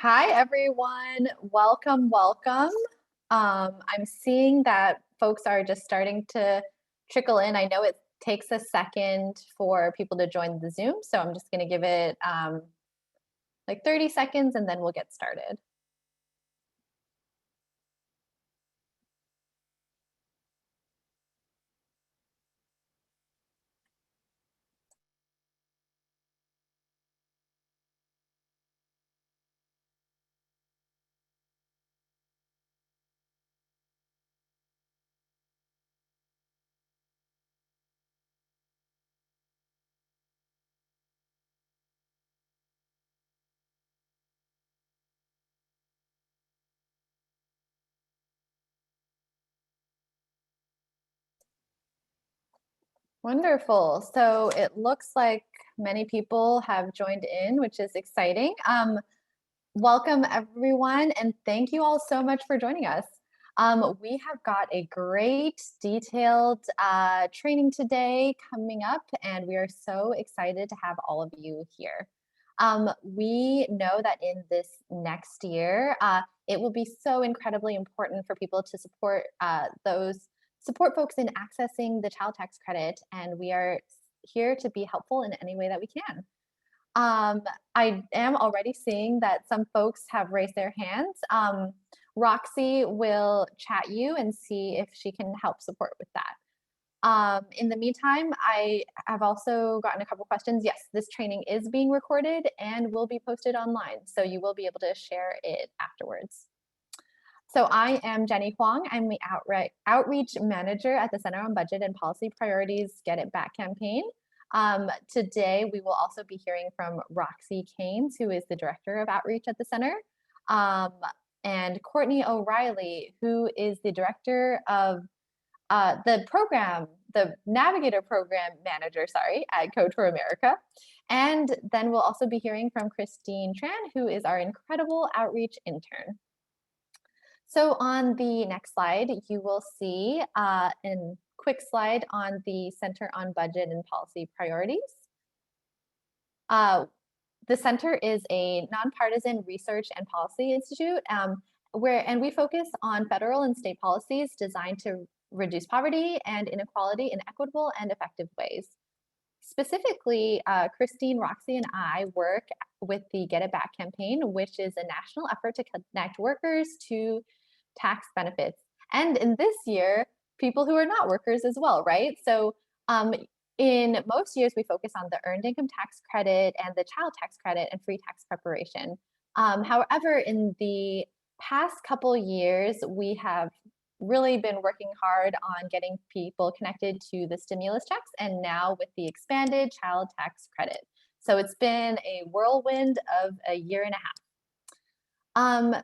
Hi, everyone. Welcome, welcome. I'm seeing that folks are just starting to trickle in. I know it takes a second for people to join the Zoom, so I'm just going to give it like 30 seconds and then we'll get started. Wonderful. So it looks like many people have joined in, which is exciting. Welcome, everyone, and thank you all so much for joining us. We have got a great detailed training today coming up, and we are so excited to have all of you here. We know that in this next year, it will be so incredibly important for people to support folks in accessing the child tax credit, and we are here to be helpful in any way that we can. I am already seeing that some folks have raised their hands. Roxy will chat you and see if she can help support with that. In the meantime, I have also gotten a couple questions. Yes, this training is being recorded and will be posted online, so you will be able to share it afterwards. So I am Jenny Huang. I'm the Outreach Manager at the Center on Budget and Policy Priorities Get It Back campaign. Today, we will also be hearing from Roxy Keynes, who is the Director of Outreach at the Center, and Courtney O'Reilly, who is the Director of the Navigator Program Manager, at Code for America. And then we'll also be hearing from Christine Tran, who is our incredible outreach intern. So on the next slide, you will see a quick slide on the Center on Budget and Policy Priorities. The center is a nonpartisan research and policy institute and we focus on federal and state policies designed to reduce poverty and inequality in equitable and effective ways. Specifically, Christine, Roxy, and I work with the Get It Back campaign, which is a national effort to connect workers to tax benefits. And in this year, people who are not workers as well, right? So in most years, we focus on the earned income tax credit and the child tax credit and free tax preparation. However, in the past couple years, we have really been working hard on getting people connected to the stimulus checks and now with the expanded child tax credit. So it's been a whirlwind of a year and a half.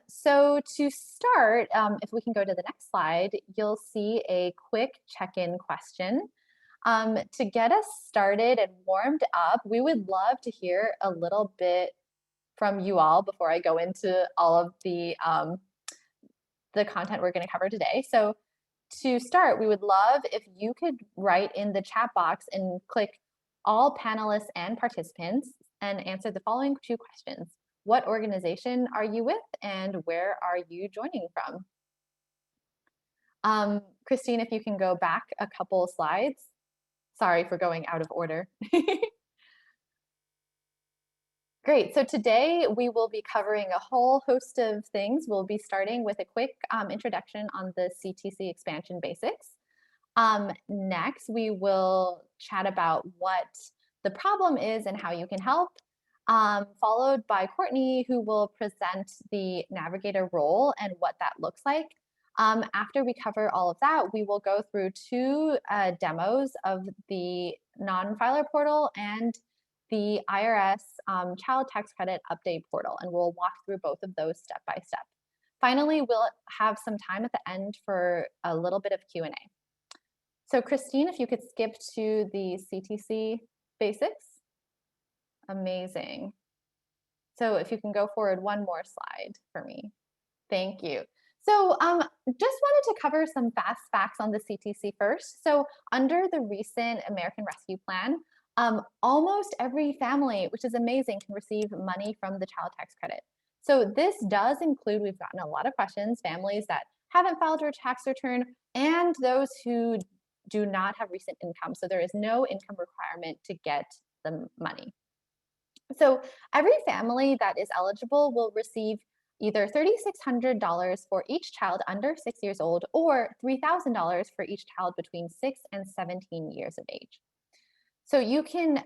So to start, if we can go to the next slide, you'll see a quick check-in question. To get us started and warmed up, we would love to hear a little bit from you all before I go into all of the content we're going to cover today. So to start, we would love if you could write in the chat box and click all panelists and participants and answer the following two questions. What organization are you with and where are you joining from? Christine, if you can go back a couple slides. Sorry for going out of order. Great, so today we will be covering a whole host of things. We'll be starting with a quick introduction on the CTC expansion basics. Next, we will chat about what the problem is and how you can help, followed by Courtney, who will present the Navigator role and what that looks like. After we cover all of that, we will go through two demos of the Non-filer portal and the IRS Child Tax Credit Update Portal, and we'll walk through both of those step by step. Finally, we'll have some time at the end for a little bit of Q&A. So Christine, if you could skip to the CTC Basics. Amazing. So if you can go forward one more slide for me. Thank you. So just wanted to cover some fast facts on the CTC first. So under the recent American Rescue Plan, almost every family, which is amazing, can receive money from the child tax credit. So this does include, we've gotten a lot of questions, families that haven't filed their tax return and those who do not have recent income. So there is no income requirement to get the money. So every family that is eligible will receive either $3,600 for each child under 6 years old or $3,000 for each child between 6 and 17 years of age. So you can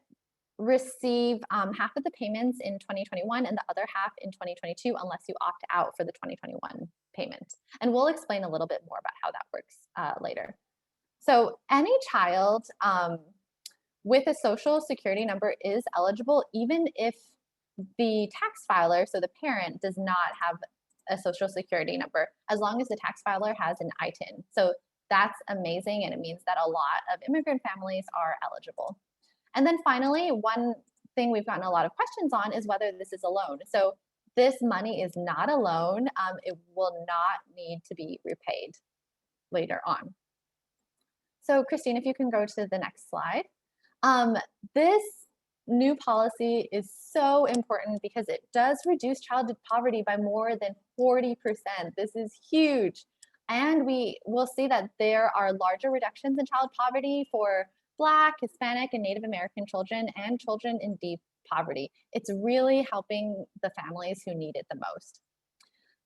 receive half of the payments in 2021 and the other half in 2022 unless you opt out for the 2021 payment. And we'll explain a little bit more about how that works later. So any child with a social security number is eligible even if the tax filer, so the parent, does not have a social security number, as long as the tax filer has an ITIN. So that's amazing, and it means that a lot of immigrant families are eligible. And then finally, one thing we've gotten a lot of questions on is whether this is a loan. So this money is not a loan. It will not need to be repaid later on. So Christine, if you can go to the next slide. This new policy is so important because it does reduce childhood poverty by more than 40%. This is huge. And we will see that there are larger reductions in child poverty for Black, Hispanic, and Native American children and children in deep poverty. It's really helping the families who need it the most.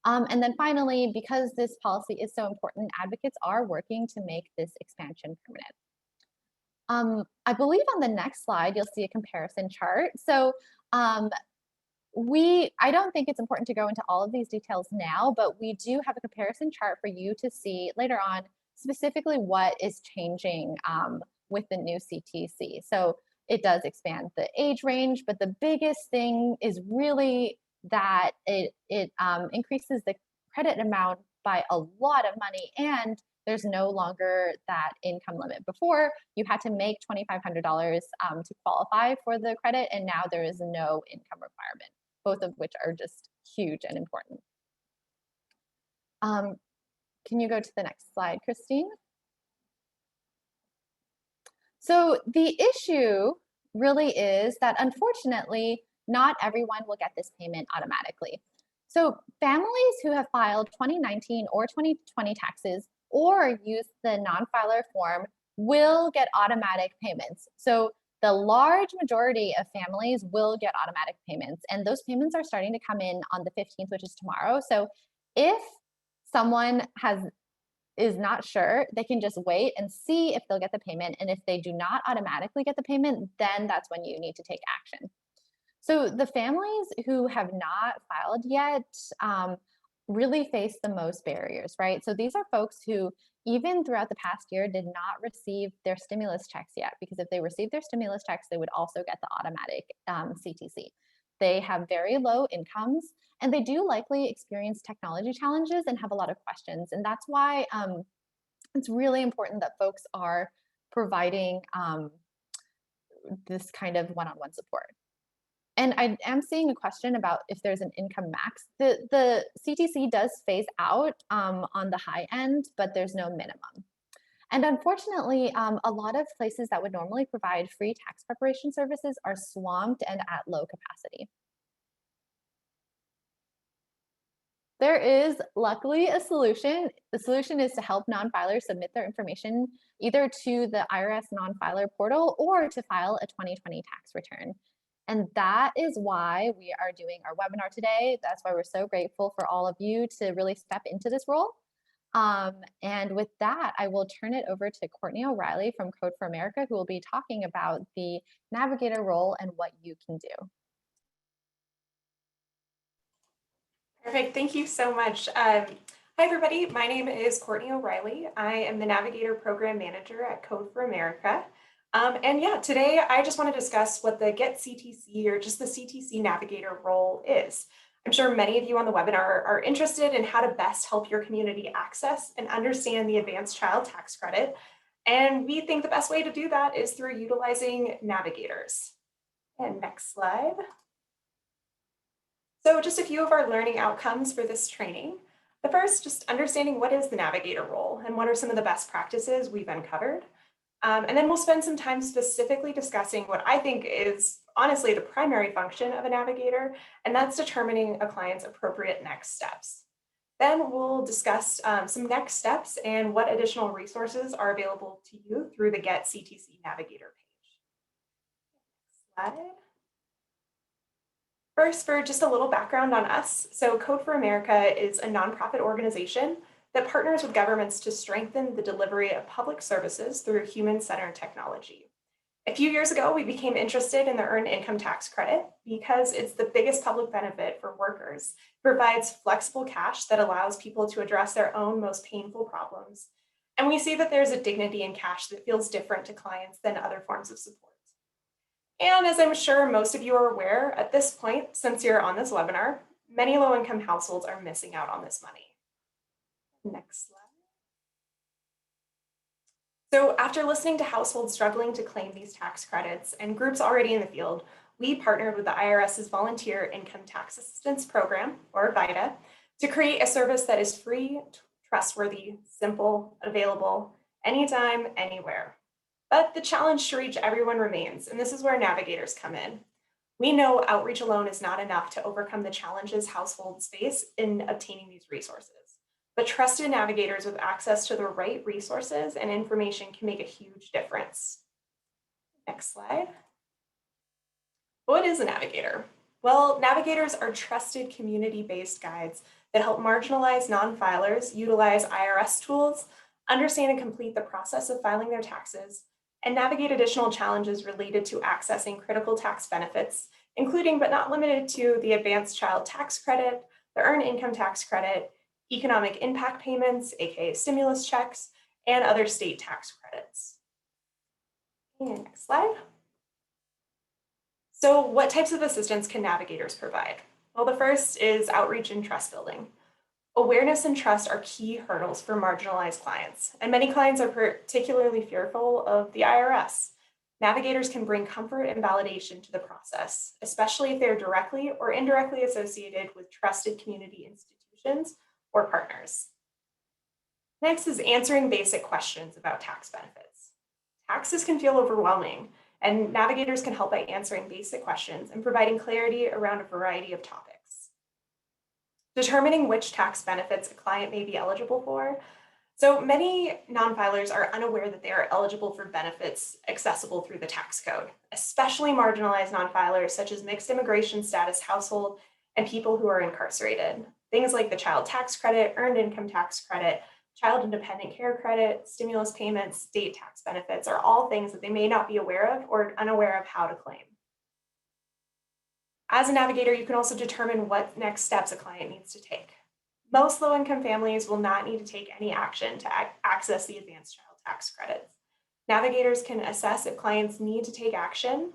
And then finally, because this policy is so important, advocates are working to make this expansion permanent. I believe on the next slide, you'll see a comparison chart. So I don't think it's important to go into all of these details now, but we do have a comparison chart for you to see later on, specifically what is changing with the new CTC. So it does expand the age range, but the biggest thing is really that it increases the credit amount by a lot of money, and there's no longer that income limit. Before, you had to make $2,500 to qualify for the credit, and now there is no income requirement, both of which are just huge and important. Can you go to the next slide, Christine? So the issue really is that, unfortunately, not everyone will get this payment automatically. So families who have filed 2019 or 2020 taxes or use the non-filer form will get automatic payments. So the large majority of families will get automatic payments, and those payments are starting to come in on the 15th, which is tomorrow. So if someone is not sure, they can just wait and see if they'll get the payment. And if they do not automatically get the payment, then that's when you need to take action. So the families who have not filed yet really face the most barriers, right? So these are folks who, even throughout the past year, did not receive their stimulus checks yet, because if they received their stimulus checks, they would also get the automatic CTC. They have very low incomes, and they do likely experience technology challenges and have a lot of questions. And that's why it's really important that folks are providing this kind of one-on-one support. And I am seeing a question about if there's an income max. The CTC does phase out on the high end, but there's no minimum. And unfortunately, a lot of places that would normally provide free tax preparation services are swamped and at low capacity. There is luckily a solution. The solution is to help non-filers submit their information either to the IRS Non-filer portal or to file a 2020 tax return. And that is why we are doing our webinar today. That's why we're so grateful for all of you to really step into this role. And with that, I will turn it over to Courtney O'Reilly from Code for America, who will be talking about the Navigator role and what you can do. Perfect. Thank you so much. Hi, everybody. My name is Courtney O'Reilly. I am the Navigator Program Manager at Code for America. And yeah, today I just want to discuss what the Get CTC, or just the CTC Navigator role is. I'm sure many of you on the webinar are interested in how to best help your community access and understand the Advanced Child Tax Credit. And we think the best way to do that is through utilizing Navigators. And next slide. So just a few of our learning outcomes for this training. The first, just understanding what is the Navigator role and what are some of the best practices we've uncovered. And then we'll spend some time specifically discussing what I think is honestly the primary function of a navigator, and that's determining a client's appropriate next steps. Then we'll discuss some next steps and what additional resources are available to you through the Get CTC Navigator page. Slide. First, for just a little background on us. So Code for America is a nonprofit organization that partners with governments to strengthen the delivery of public services through human-centered technology. A few years ago, we became interested in the Earned Income Tax Credit because it's the biggest public benefit for workers. It provides flexible cash that allows people to address their own most painful problems. And we see that there's a dignity in cash that feels different to clients than other forms of support. And as I'm sure most of you are aware at this point, since you're on this webinar, many low-income households are missing out on this money. Next slide. So after listening to households struggling to claim these tax credits and groups already in the field, we partnered with the IRS's Volunteer Income Tax Assistance Program, or VITA, to create a service that is free, trustworthy, simple, available, anytime, anywhere. But the challenge to reach everyone remains, and this is where navigators come in. We know outreach alone is not enough to overcome the challenges households face in obtaining these resources. But trusted navigators with access to the right resources and information can make a huge difference. Next slide. What is a navigator? Well, navigators are trusted community-based guides that help marginalized non-filers utilize IRS tools, understand and complete the process of filing their taxes, and navigate additional challenges related to accessing critical tax benefits, including but not limited to the Advanced Child Tax Credit, the Earned Income Tax Credit, economic impact payments, aka stimulus checks, and other state tax credits. And next slide. So what types of assistance can navigators provide? Well, the first is outreach and trust building. Awareness and trust are key hurdles for marginalized clients, and many clients are particularly fearful of the IRS. Navigators can bring comfort and validation to the process, especially if they're directly or indirectly associated with trusted community institutions or partners. Next is answering basic questions about tax benefits. Taxes can feel overwhelming, and navigators can help by answering basic questions and providing clarity around a variety of topics. Determining which tax benefits a client may be eligible for. So many non-filers are unaware that they are eligible for benefits accessible through the tax code, especially marginalized non-filers such as mixed immigration status household and people who are incarcerated. Things like the child tax credit, earned income tax credit, child independent care credit, stimulus payments, state tax benefits are all things that they may not be aware of or unaware of how to claim. As a navigator, you can also determine what next steps a client needs to take. Most low-income families will not need to take any action to access the advanced child tax credits. Navigators can assess if clients need to take action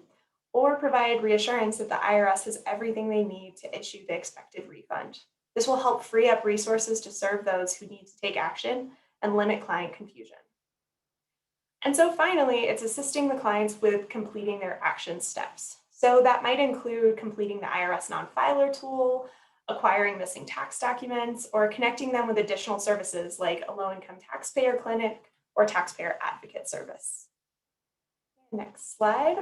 or provide reassurance that the IRS has everything they need to issue the expected refund. This will help free up resources to serve those who need to take action and limit client confusion. And so finally, it's assisting the clients with completing their action steps. So that might include completing the IRS Non-filer tool, acquiring missing tax documents, or connecting them with additional services like a low-income taxpayer clinic or taxpayer advocate service. Next slide.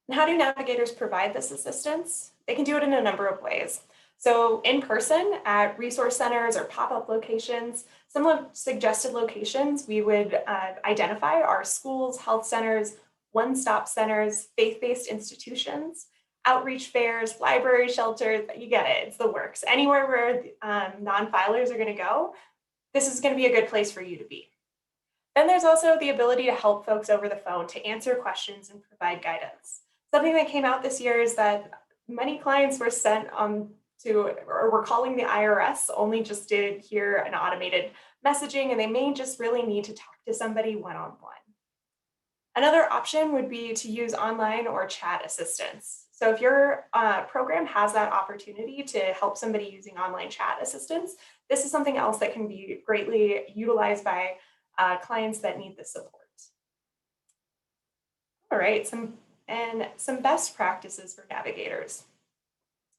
And how do navigators provide this assistance? They can do it in a number of ways. So in person at resource centers or pop-up locations, some of suggested locations we would identify are schools, health centers, one-stop centers, faith-based institutions, outreach fairs, library shelters, you get it, it's the works. Anywhere where non-filers are gonna go, this is gonna be a good place for you to be. Then there's also the ability to help folks over the phone to answer questions and provide guidance. Something that came out this year is that many clients were sent or were calling the IRS, only just did hear an automated messaging, and they may just really need to talk to somebody one-on-one. Another option would be to use online or chat assistance. So if your program has that opportunity to help somebody using online chat assistance, this is something else that can be greatly utilized by clients that need the support. All right, some best practices for navigators.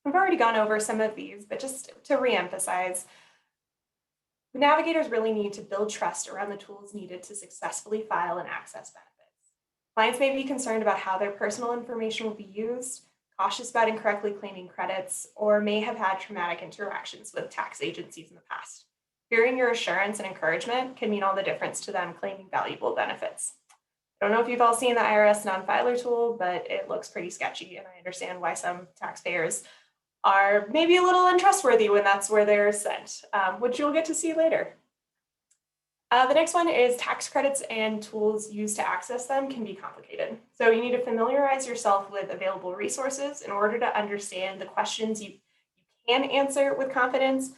We've already gone over some of these, but just to reemphasize, Navigators really need to build trust around the tools needed to successfully file and access benefits. Clients may be concerned about how their personal information will be used, cautious about incorrectly claiming credits, or may have had traumatic interactions with tax agencies in the past. Hearing your assurance and encouragement can mean all the difference to them claiming valuable benefits. I don't know if you've all seen the IRS Non-filer tool, but it looks pretty sketchy, and I understand why some taxpayers are maybe a little untrustworthy when that's where they're sent, which you'll get to see later. The next one is tax credits and tools used to access them can be complicated. So you need to familiarize yourself with available resources in order to understand the questions you can answer with confidence,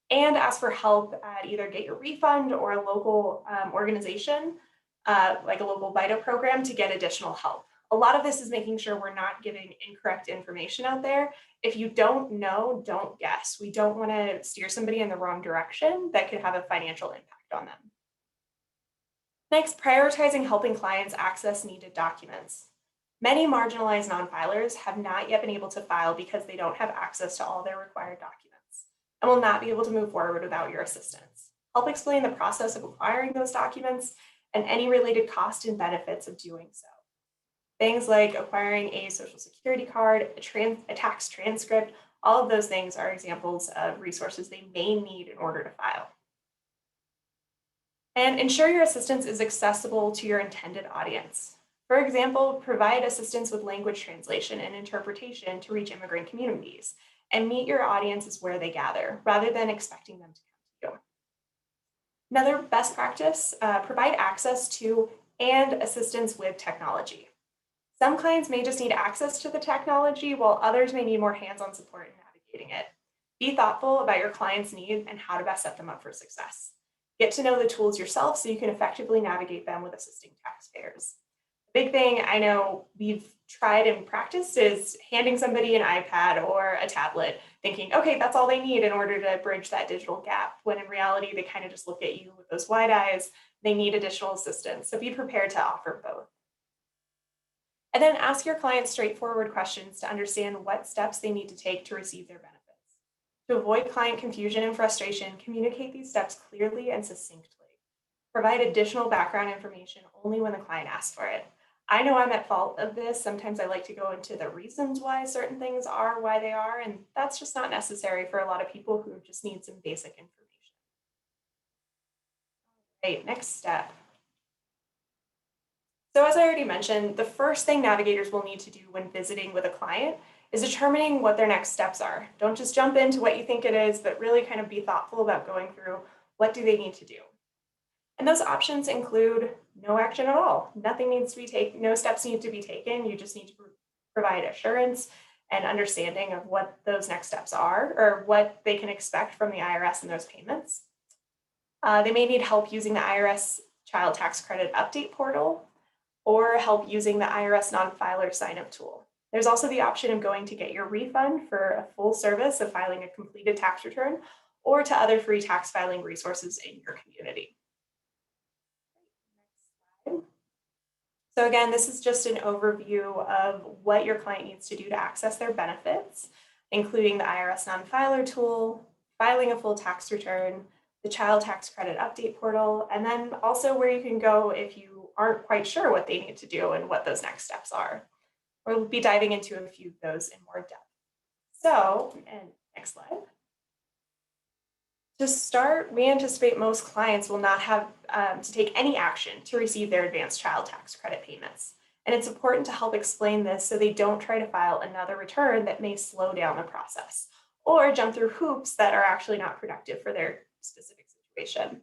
and ask for help at either Get Your Refund or a local organization, like a local VITA program, to get additional help. A lot of this is making sure we're not giving incorrect information out there. If you don't know, don't guess. We don't want to steer somebody in the wrong direction that could have a financial impact on them. Next, prioritizing helping clients access needed documents. Many marginalized non-filers have not yet been able to file because they don't have access to all their required documents and will not be able to move forward without your assistance. Help explain the process of acquiring those documents and any related costs and benefits of doing so. Things like acquiring a social security card, a tax transcript, all of those things are examples of resources they may need in order to file. And ensure your assistance is accessible to your intended audience. For example, provide assistance with language translation and interpretation to reach immigrant communities, and meet your audiences where they gather, rather than expecting them to come to you. Another best practice, provide access to and assistance with technology. Some clients may just need access to the technology, while others may need more hands-on support in navigating it. Be thoughtful about your client's needs and how to best set them up for success. Get to know the tools yourself so you can effectively navigate them with assisting taxpayers. The big thing I know we've tried and practiced is handing somebody an iPad or a tablet, thinking, okay, that's all they need in order to bridge that digital gap, when in reality, they kind of just look at you with those wide eyes. They need additional assistance, so be prepared to offer both. And then ask your clients straightforward questions to understand what steps they need to take to receive their benefits. To avoid client confusion and frustration, communicate these steps clearly and succinctly. Provide additional background information only when the client asks for it. I know I'm at fault of this. Sometimes I like to go into the reasons why certain things are why they are, and that's just not necessary for a lot of people who just need some basic information. Right, next step. So as I already mentioned, the first thing navigators will need to do when visiting with a client is determining what their next steps are. Don't just jump into what you think it is, but really kind of be thoughtful about going through what do they need to do. And those options include no action at all. Nothing needs to be taken, no steps need to be taken. You just need to provide assurance and understanding of what those next steps are, or what they can expect from the IRS and those payments. They may need help using the IRS Child Tax Credit Update Portal, or help using the IRS Non-filer sign-up tool. There's also the option of going to Get Your Refund for a full service of filing a completed tax return, or to other free tax filing resources in your community. Next slide. So again, this is just an overview of what your client needs to do to access their benefits, including the IRS Non-filer tool, filing a full tax return, the Child Tax Credit Update Portal, and then also where you can go if you aren't quite sure what they need to do and what those next steps are. We'll be diving into a few of those in more depth. So, and next slide. To start, we anticipate most clients will not have to take any action to receive their advanced child tax credit payments. And it's important to help explain this so they don't try to file another return that may slow down the process, or jump through hoops that are actually not productive for their specific situation.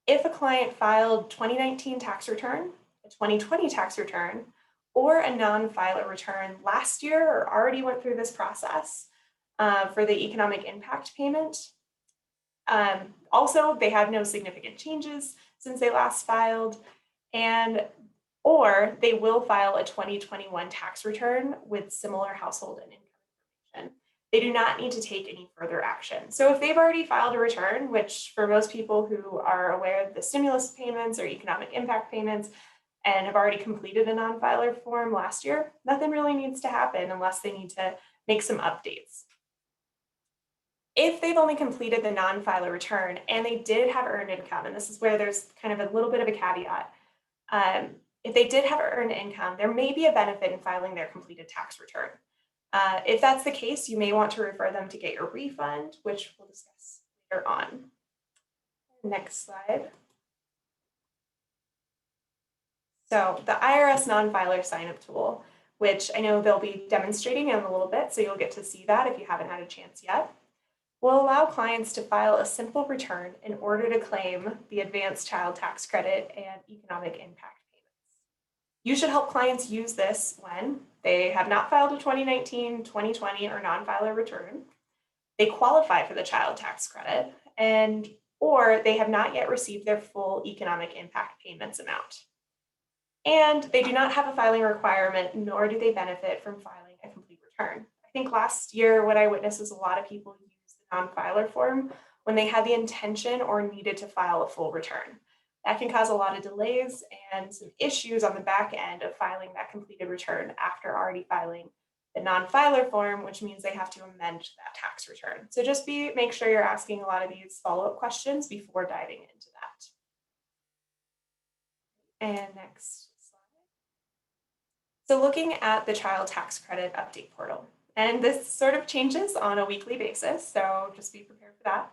If a client filed 2019 tax return, a 2020 tax return, or a non-filer return last year, or already went through this process for the economic impact payment, also they have no significant changes since they last filed, or they will file a 2021 tax return with similar household and income information. They do not need to take any further action. So if they've already filed a return, which for most people who are aware of the stimulus payments or economic impact payments and have already completed a non-filer form last year, nothing really needs to happen unless they need to make some updates. If they've only completed the non-filer return and they did have earned income, and this is where there's kind of a little bit of a caveat, if they did have earned income, there may be a benefit in filing their completed tax return. If that's the case, you may want to refer them to Get Your Refund, which we'll discuss later on. Next slide. So the IRS Non-filer sign-up tool, which I know they'll be demonstrating in a little bit, so you'll get to see that if you haven't had a chance yet, will allow clients to file a simple return in order to claim the advanced child tax credit and economic impact payments. You should help clients use this when they have not filed a 2019, 2020, or non-filer return, they qualify for the child tax credit, or they have not yet received their full economic impact payments amount. And they do not have a filing requirement, nor do they benefit from filing a complete return. I think last year what I witnessed is a lot of people use the non-filer form when they had the intention or needed to file a full return. That can cause a lot of delays and some issues on the back end of filing that completed return after already filing the non-filer form, which means they have to amend that tax return. So just make sure you're asking a lot of these follow-up questions before diving into that. And next slide. So looking at the child tax credit update portal, and this sort of changes on a weekly basis, so just be prepared for that.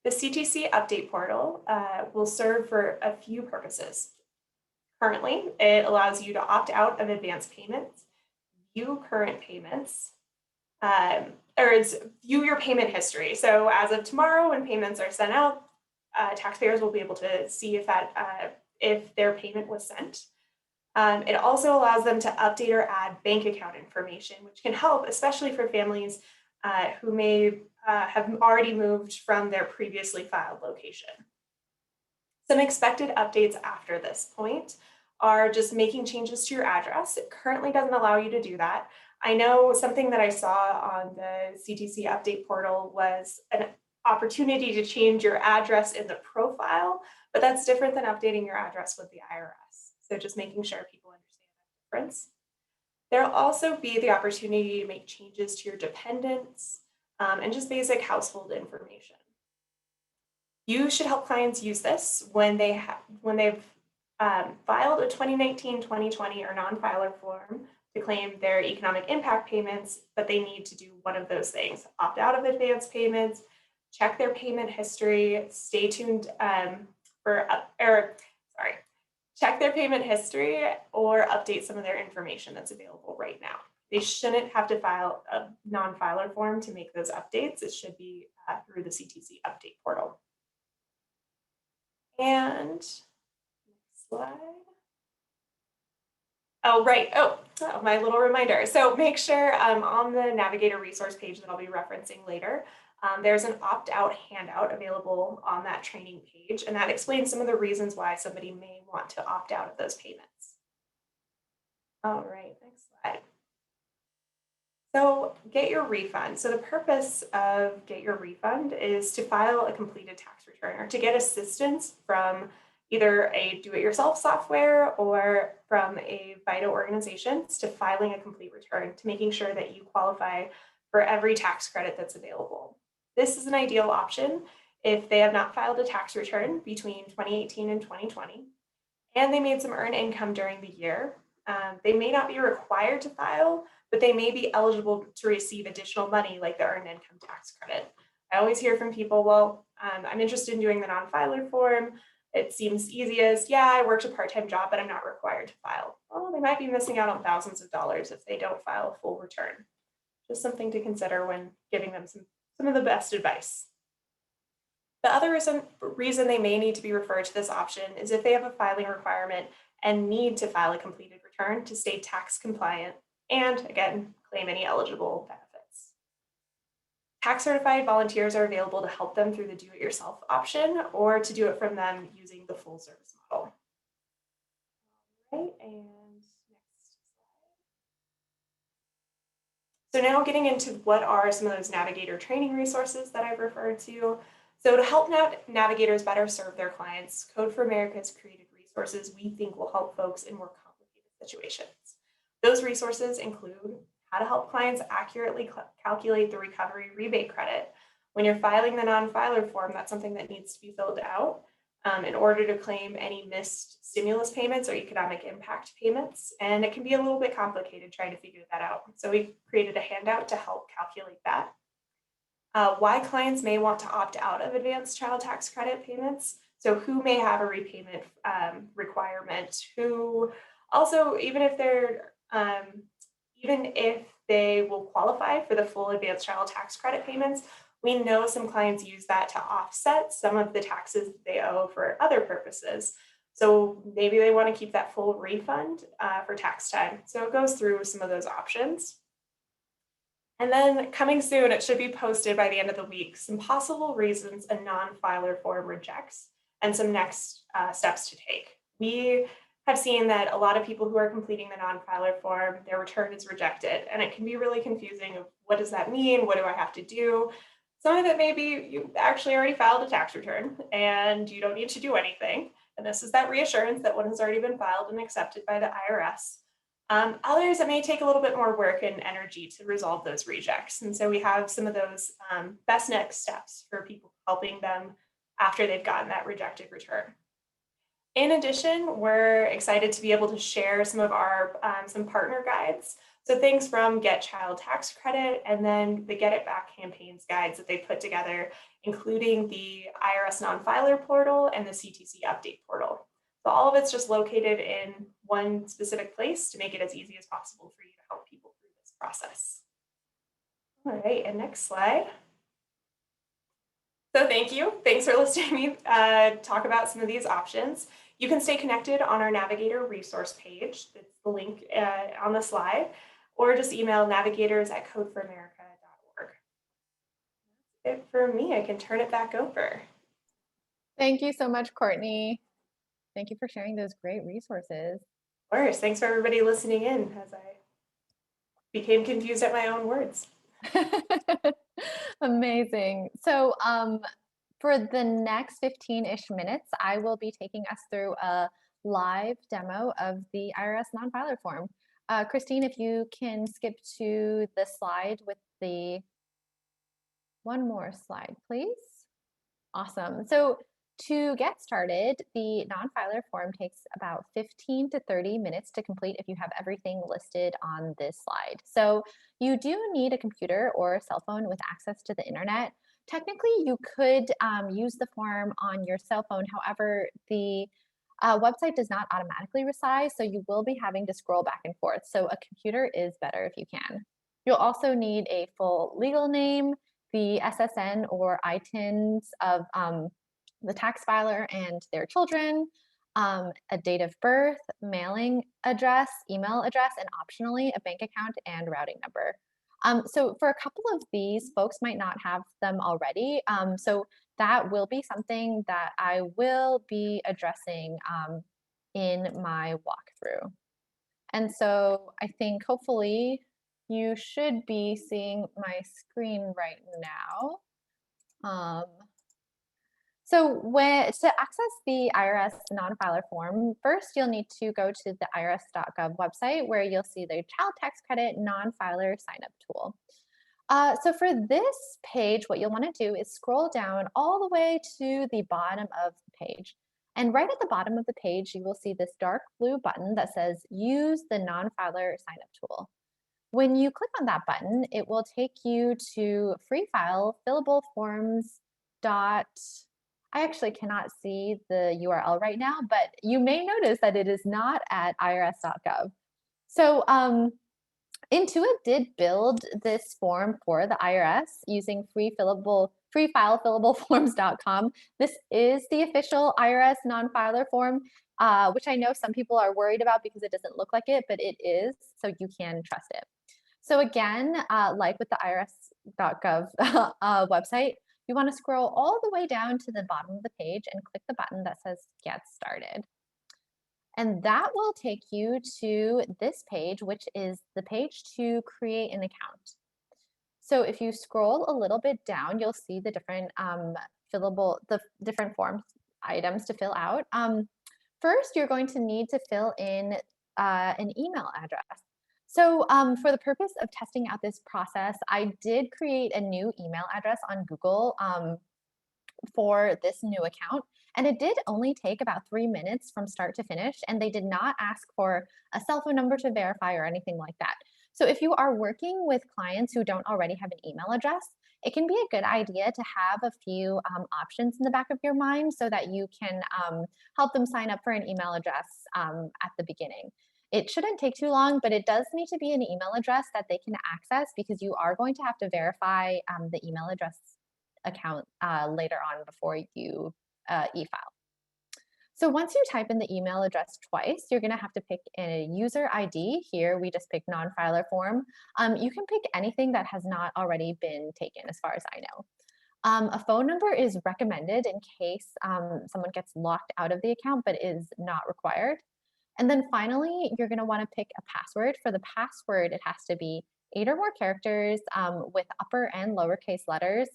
The CTC Update Portal will serve for a few purposes. Currently, it allows you to opt out of advance payments, view current payments, view your payment history. So as of tomorrow, when payments are sent out, taxpayers will be able to see if their payment was sent. It also allows them to update or add bank account information, which can help, especially for families who may have already moved from their previously filed location. Some expected updates after this point are just making changes to your address. It currently doesn't allow you to do that. I know something that I saw on the CTC Update Portal was an opportunity to change your address in the profile, but that's different than updating your address with the IRS. So just making sure people understand that difference. There'll also be the opportunity to make changes to your dependents and just basic household information. You should help clients use this when they've filed a 2019, 2020, or non-filer form to claim their economic impact payments, but they need to do one of those things: opt out of advance payments, check their payment history, stay tuned check their payment history, or update some of their information that's available right now. They shouldn't have to file a non-filer form to make those updates. It should be through the CTC Update Portal. And next slide. Oh, right. Oh, my little reminder. So make sure on the Navigator resource page that I'll be referencing later, there's an opt-out handout available on that training page, and that explains some of the reasons why somebody may want to opt out of those payments. All right, next slide. So Get Your Refund. So the purpose of Get Your Refund is to file a completed tax return or to get assistance from either a do-it-yourself software or from a VITA organization to filing a complete return, to making sure that you qualify for every tax credit that's available. This is an ideal option if they have not filed a tax return between 2018 and 2020, and they made some earned income during the year. They may not be required to file, but they may be eligible to receive additional money like the earned income tax credit. I always hear from people, well, I'm interested in doing the non-filer form. It seems easiest. Yeah, I worked a part-time job, but I'm not required to file. Well, they might be missing out on thousands of dollars if they don't file a full return. Just something to consider when giving them some of the best advice. The other reason they may need to be referred to this option is if they have a filing requirement and need to file a completed return to stay tax compliant and, again, claim any eligible benefits. Tax certified volunteers are available to help them through the do-it-yourself option or to do it from them using the full service model. All right, and next slide. So now getting into what are some of those Navigator training resources that I've referred to. So to help navigators better serve their clients, Code for America has created resources we think will help folks in more complicated situations. Those resources include how to help clients accurately calculate the recovery rebate credit When you're filing the non-filer form, that's something that needs to be filled out in order to claim any missed stimulus payments or economic impact payments. And it can be a little bit complicated trying to figure that out. So we created a handout to help calculate that. Why clients may want to opt out of advanced child tax credit payments. So who may have a repayment requirement, who also, even if they will qualify for the full advanced child tax credit payments, we know some clients use that to offset some of the taxes they owe for other purposes. So maybe they want to keep that full refund for tax time. So it goes through some of those options. And then coming soon, it should be posted by the end of the week, some possible reasons a non-filer form rejects and some next steps to take. We have seen that a lot of people who are completing the non-filer form, their return is rejected, and it can be really confusing of what does that mean? What do I have to do? Some of it may be you actually already filed a tax return and you don't need to do anything. And this is that reassurance that one has already been filed and accepted by the IRS. Others, it may take a little bit more work and energy to resolve those rejects. And so we have some of those best next steps for people, helping them after they've gotten that rejected return. In addition, we're excited to be able to share some of our some partner guides. So things from Get Child Tax Credit and then the Get It Back campaigns guides that they put together, including the IRS Non-filer portal and the CTC Update Portal. So all of it's just located in one specific place to make it as easy as possible for you to help people through this process. All right, and next slide. So thank you. Thanks for listening to me talk about some of these options. You can stay connected on our Navigator resource page. It's the link on the slide, or just email navigators@codeforamerica.org. That's it for me. I can turn it back over. Thank you so much, Courtney. Thank you for sharing those great resources. Of course. Thanks for everybody listening in as I became confused at my own words. Amazing. So for the next 15-ish minutes, I will be taking us through a live demo of the IRS non-filer form. Christine, if you can skip to the slide with the one more slide, please. Awesome. So to get started, the non-filer form takes about 15 to 30 minutes to complete if you have everything listed on this slide. So you do need a computer or a cell phone with access to the internet. Technically, you could use the form on your cell phone. However, the website does not automatically resize, so you will be having to scroll back and forth. So a computer is better if you can. You'll also need a full legal name, the SSN or ITINs of the tax filer and their children, a date of birth, mailing address, email address, and optionally a bank account and routing number. So for a couple of these, folks might not have them already. So that will be something that I will be addressing in my walkthrough. And so I think hopefully you should be seeing my screen right now. So to access the IRS non-filer form, first you'll need to go to the irs.gov website where you'll see the Child Tax Credit non-filer sign-up tool. So for this page, what you'll want to do is scroll down all the way to the bottom of the page. And right at the bottom of the page, you will see this dark blue button that says Use the non-filer sign-up tool. When you click on that button, it will take you to free file fillable forms. I actually cannot see the URL right now, but you may notice that it is not at irs.gov. So Intuit did build this form for the IRS using freefilefillableforms.com. This is the official IRS non-filer form, which I know some people are worried about because it doesn't look like it, but it is, so you can trust it. So again, like with the irs.gov website, you want to scroll all the way down to the bottom of the page and click the button that says Get Started. And that will take you to this page, which is the page to create an account. So if you scroll a little bit down, you'll see the different different form items to fill out. First, you're going to need to fill in an email address. So for the purpose of testing out this process, I did create a new email address on Google for this new account. And it did only take about 3 minutes from start to finish. And they did not ask for a cell phone number to verify or anything like that. So if you are working with clients who don't already have an email address, it can be a good idea to have a few options in the back of your mind so that you can help them sign up for an email address at the beginning. It shouldn't take too long, but it does need to be an email address that they can access because you are going to have to verify the email address account later on before you e-file. So once you type in the email address twice, you're going to have to pick a user ID. Here, we just pick non-filer form. You can pick anything that has not already been taken, as far as I know. A phone number is recommended in case someone gets locked out of the account, but is not required. And then finally, you're going to want to pick a password. For the password, it has to be 8 or more characters with upper and lowercase letters,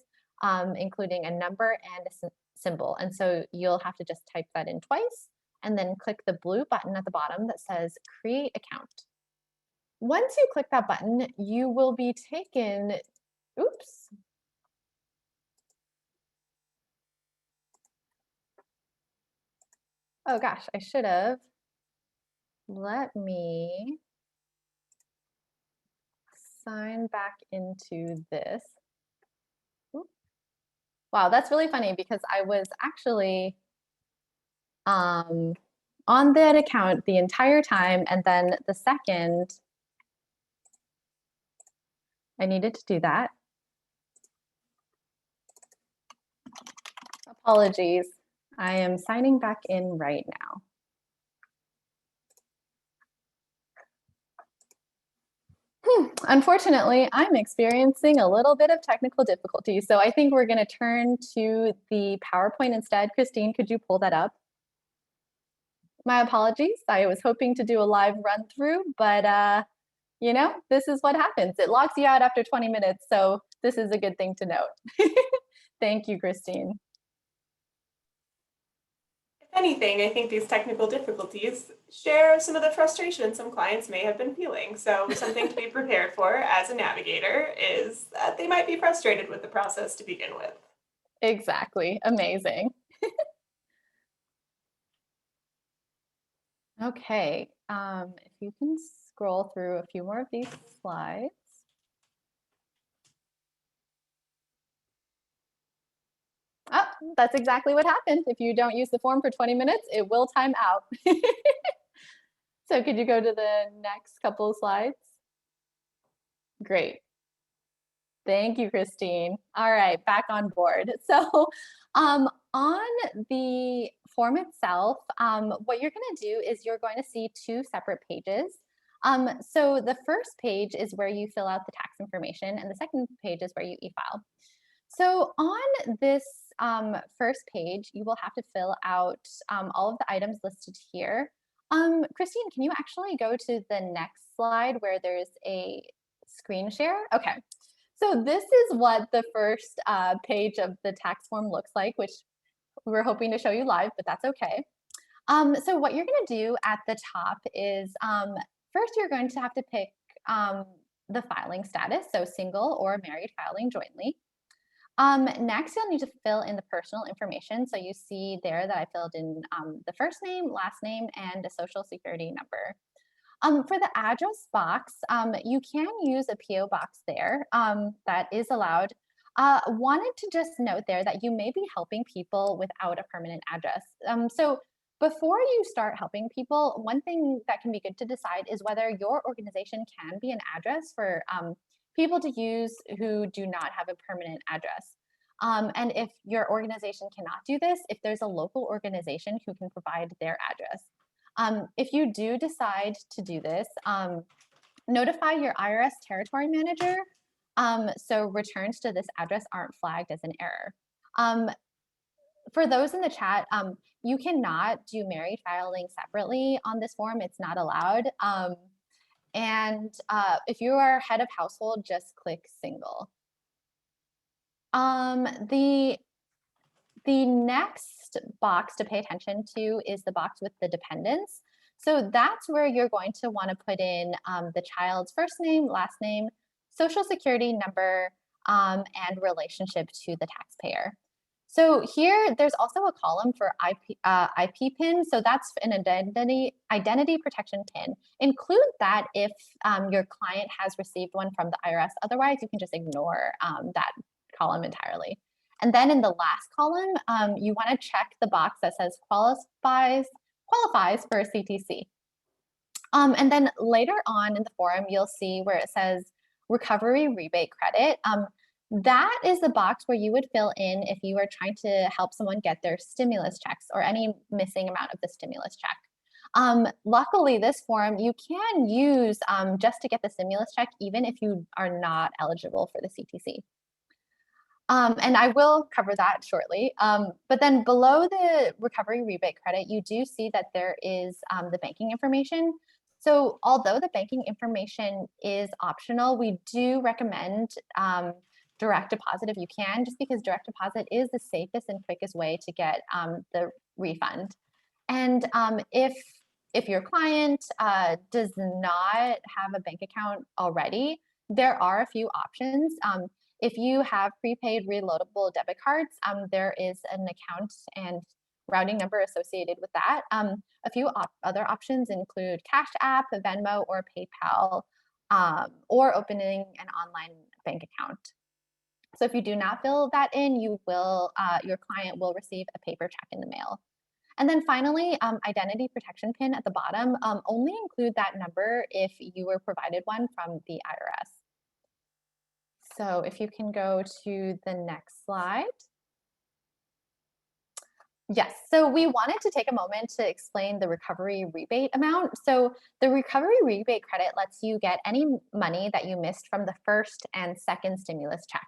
including a number and a symbol. And so you'll have to just type that in twice and then click the blue button at the bottom that says Create Account. Once you click that button, you will be taken, oops. Oh gosh, I should have. Let me sign back into this. Oop. Wow, that's really funny because I was actually on that account the entire time, and then the second I needed to do that. Apologies. I am signing back in right now. Unfortunately, I'm experiencing a little bit of technical difficulty, so I think we're going to turn to the PowerPoint instead. Christine, could you pull that up? My apologies. I was hoping to do a live run through, but you know, this is what happens. It locks you out after 20 minutes, so this is a good thing to note. Thank you, Christine. If anything, I think these technical difficulties share some of the frustration some clients may have been feeling. So something to be prepared for as a navigator is that they might be frustrated with the process to begin with. Exactly. Amazing. Okay. If you can scroll through a few more of these slides. Oh, that's exactly what happened. If you don't use the form for 20 minutes, it will time out. So could you go to the next couple of slides? Great. Thank you, Christine. All right, back on board. So on the form itself, what you're going to do is you're going to see two separate pages. So the first page is where you fill out the tax information, and the second page is where you e-file. So on this first page, you will have to fill out all of the items listed here. Christine, can you actually go to the next slide where there's a screen share? Okay. So this is what the first page of the tax form looks like, which we were hoping to show you live, but that's okay. So what you're going to do at the top is first you're going to have to pick the filing status, so single or married filing jointly. Next, you'll need to fill in the personal information. So you see there that I filled in the first name, last name, and a social security number. For the address box, you can use a PO box there. That is allowed. Wanted to just note there that you may be helping people without a permanent address. So before you start helping people, one thing that can be good to decide is whether your organization can be an address for people to use who do not have a permanent address. And if your organization cannot do this, if there's a local organization who can provide their address. If you do decide to do this, notify your IRS territory manager so returns to this address aren't flagged as an error. For those in the chat, you cannot do married filing separately on this form. It's not allowed. And if you are head of household, just click single. The next box to pay attention to is the box with the dependents. So that's where you're going to want to put in the child's first name, last name, social security number, and relationship to the taxpayer. So here, there's also a column for IP PIN. So that's an identity protection PIN. Include that if your client has received one from the IRS. Otherwise, you can just ignore that column entirely. And then in the last column, you want to check the box that says qualifies for a CTC. And then later on in the form, you'll see where it says recovery rebate credit. That is the box where you would fill in if you are trying to help someone get their stimulus checks or any missing amount of the stimulus check. Luckily, this form you can use just to get the stimulus check, even if you are not eligible for the CTC. And I will cover that shortly. But then below the recovery rebate credit, you do see that there is the banking information. So although the banking information is optional, we do recommend direct deposit if you can, just because direct deposit is the safest and quickest way to get the refund. And if your client does not have a bank account already, there are a few options. If you have prepaid reloadable debit cards, there is an account and routing number associated with that. A few other options include Cash App, Venmo, or PayPal, or opening an online bank account. So if you do not fill that in, you will your client will receive a paper check in the mail. And then finally, identity protection PIN at the bottom, only include that number if you were provided one from the IRS. So if you can go to the next slide. Yes, so we wanted to take a moment to explain the recovery rebate amount. So the recovery rebate credit lets you get any money that you missed from the first and second stimulus check.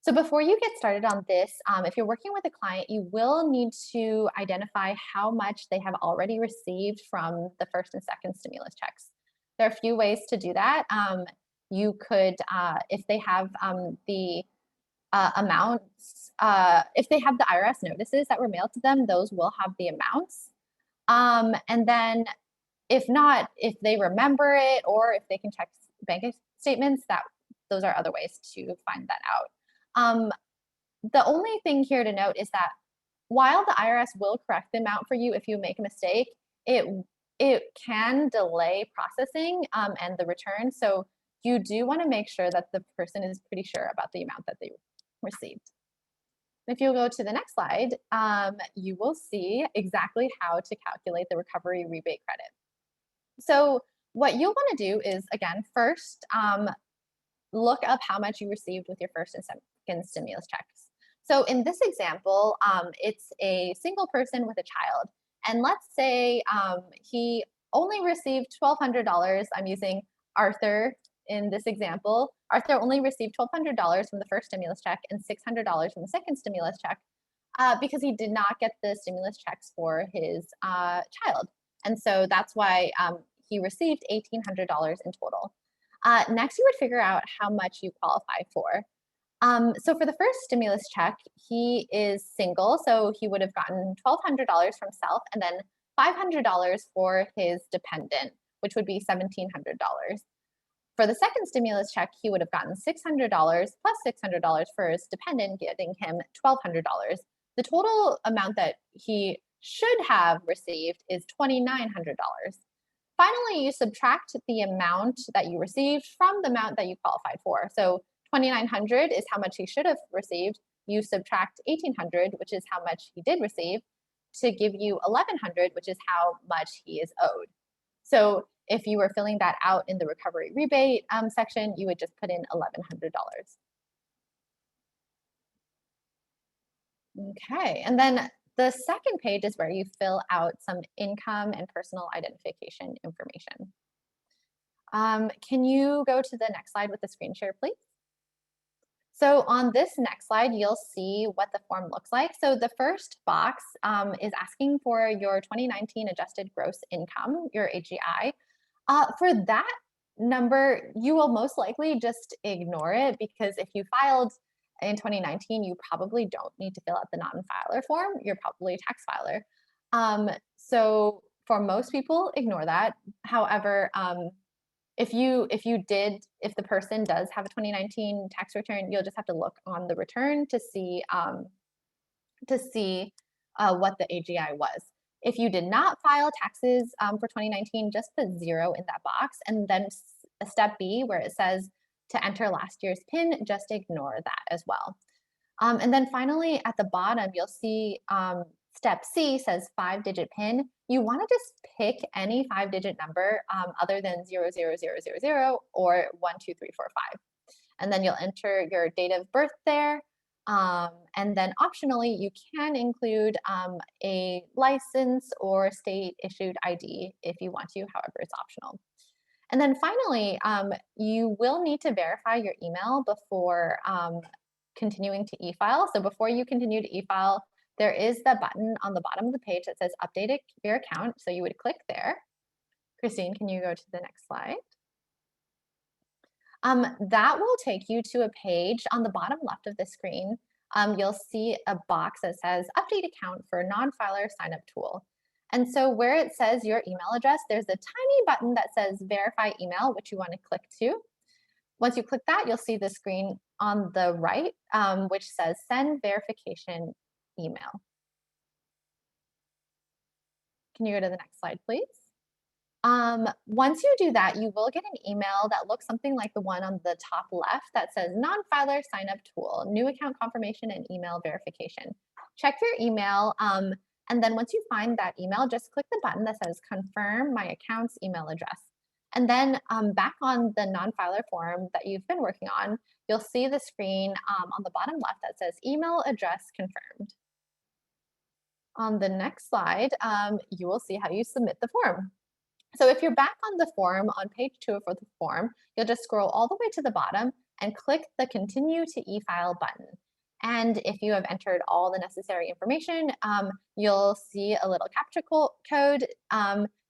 So before you get started on this, if you're working with a client, you will need to identify how much they have already received from the first and second stimulus checks. There are a few ways to do that. You could, if they have the amounts, if they have the IRS notices that were mailed to them, those will have the amounts. And then if not, if they remember it or if they can check bank statements, those are other ways to find that out. The only thing here to note is that while the IRS will correct the amount for you if you make a mistake, it can delay processing and the return. So you do want to make sure that the person is pretty sure about the amount that they received. If you'll go to the next slide, you will see exactly how to calculate the recovery rebate credit. So what you'll want to do is, again, first, look up how much you received with your first and second stimulus checks. So in this example, it's a single person with a child. And let's say he only received $1,200. I'm using Arthur in this example. Arthur only received $1,200 from the first stimulus check and $600 from the second stimulus check because he did not get the stimulus checks for his child. And so that's why he received $1,800 in total. Next, you would figure out how much you qualify for. So for the first stimulus check, he is single, so he would have gotten $1,200 from self and then $500 for his dependent, which would be $1,700. For the second stimulus check, he would have gotten $600 plus $600 for his dependent, getting him $1,200. The total amount that he should have received is $2,900. Finally, you subtract the amount that you received from the amount that you qualified for. So $2,900 is how much he should have received. You subtract $1,800, which is how much he did receive, to give you $1,100, which is how much he is owed. So if you were filling that out in the recovery rebate section, you would just put in $1,100. Okay, and then the second page is where you fill out some income and personal identification information. Can you go to the next slide with the screen share, please? So on this next slide, you'll see what the form looks like. So the first box is asking for your 2019 adjusted gross income, your AGI. For that number, you will most likely just ignore it because if you filed in 2019, you probably don't need to fill out the non-filer form. You're probably a tax filer. So for most people, ignore that. However, if the person does have a 2019 tax return, you'll just have to look on the return to see what the AGI was. If you did not file taxes for 2019, just put 0 in that box, and then step B, where it says to enter last year's PIN, just ignore that as well. And then finally, at the bottom, you'll see step C says 5-digit PIN. You want to just pick any 5-digit number other than 00000 or 12345. And then you'll enter your date of birth there. And then optionally, you can include a license or state issued ID if you want to, however, it's optional. And then finally, you will need to verify your email before continuing to e-file. So before you continue to e-file, there is the button on the bottom of the page that says update your account. So you would click there. Christine, can you go to the next slide? That will take you to a page on the bottom left of the screen. You'll see a box that says update account for non-filer sign-up tool. And so where it says your email address, there's a tiny button that says verify email, which you want to click to. Once you click that, you'll see the screen on the right, which says send verification email. Can you go to the next slide, please? Once you do that, you will get an email that looks something like the one on the top left that says non-filer sign-up tool, new account confirmation and email verification. Check your email, and then once you find that email, just click the button that says confirm my account's email address. And then back on the non-filer form that you've been working on, you'll see the screen on the bottom left that says email address confirmed. On the next slide, you will see how you submit the form. So if you're back on the form on page 2 of the form, you'll just scroll all the way to the bottom and click the continue to e-file button. And if you have entered all the necessary information, you'll see a little captcha code.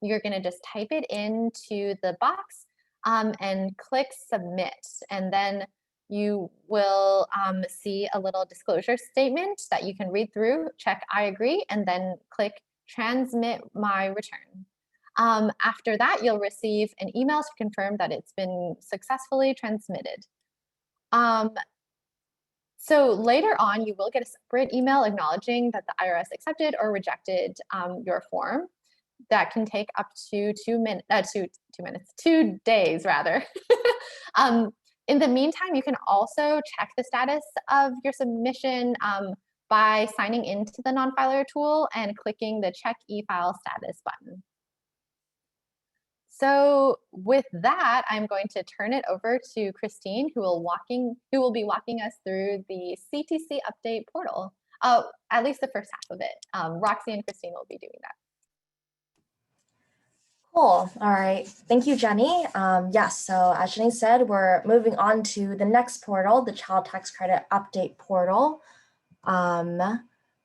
You're going to just type it into the box and click submit. And then you will see a little disclosure statement that you can read through, check I agree, and then click transmit my return. After that, you'll receive an email to confirm that it's been successfully transmitted. So later on, you will get a separate email acknowledging that the IRS accepted or rejected your form. That can take up to 2 days rather. In the meantime, you can also check the status of your submission by signing into the non-filer tool and clicking the check e-file status button. So with that, I'm going to turn it over to Christine, who will be walking us through the CTC Update Portal. At least the first half of it. Roxy and Christine will be doing that. Cool. All right. Thank you, Jenny. Yes, so as Jenny said, we're moving on to the next portal, the Child Tax Credit Update Portal.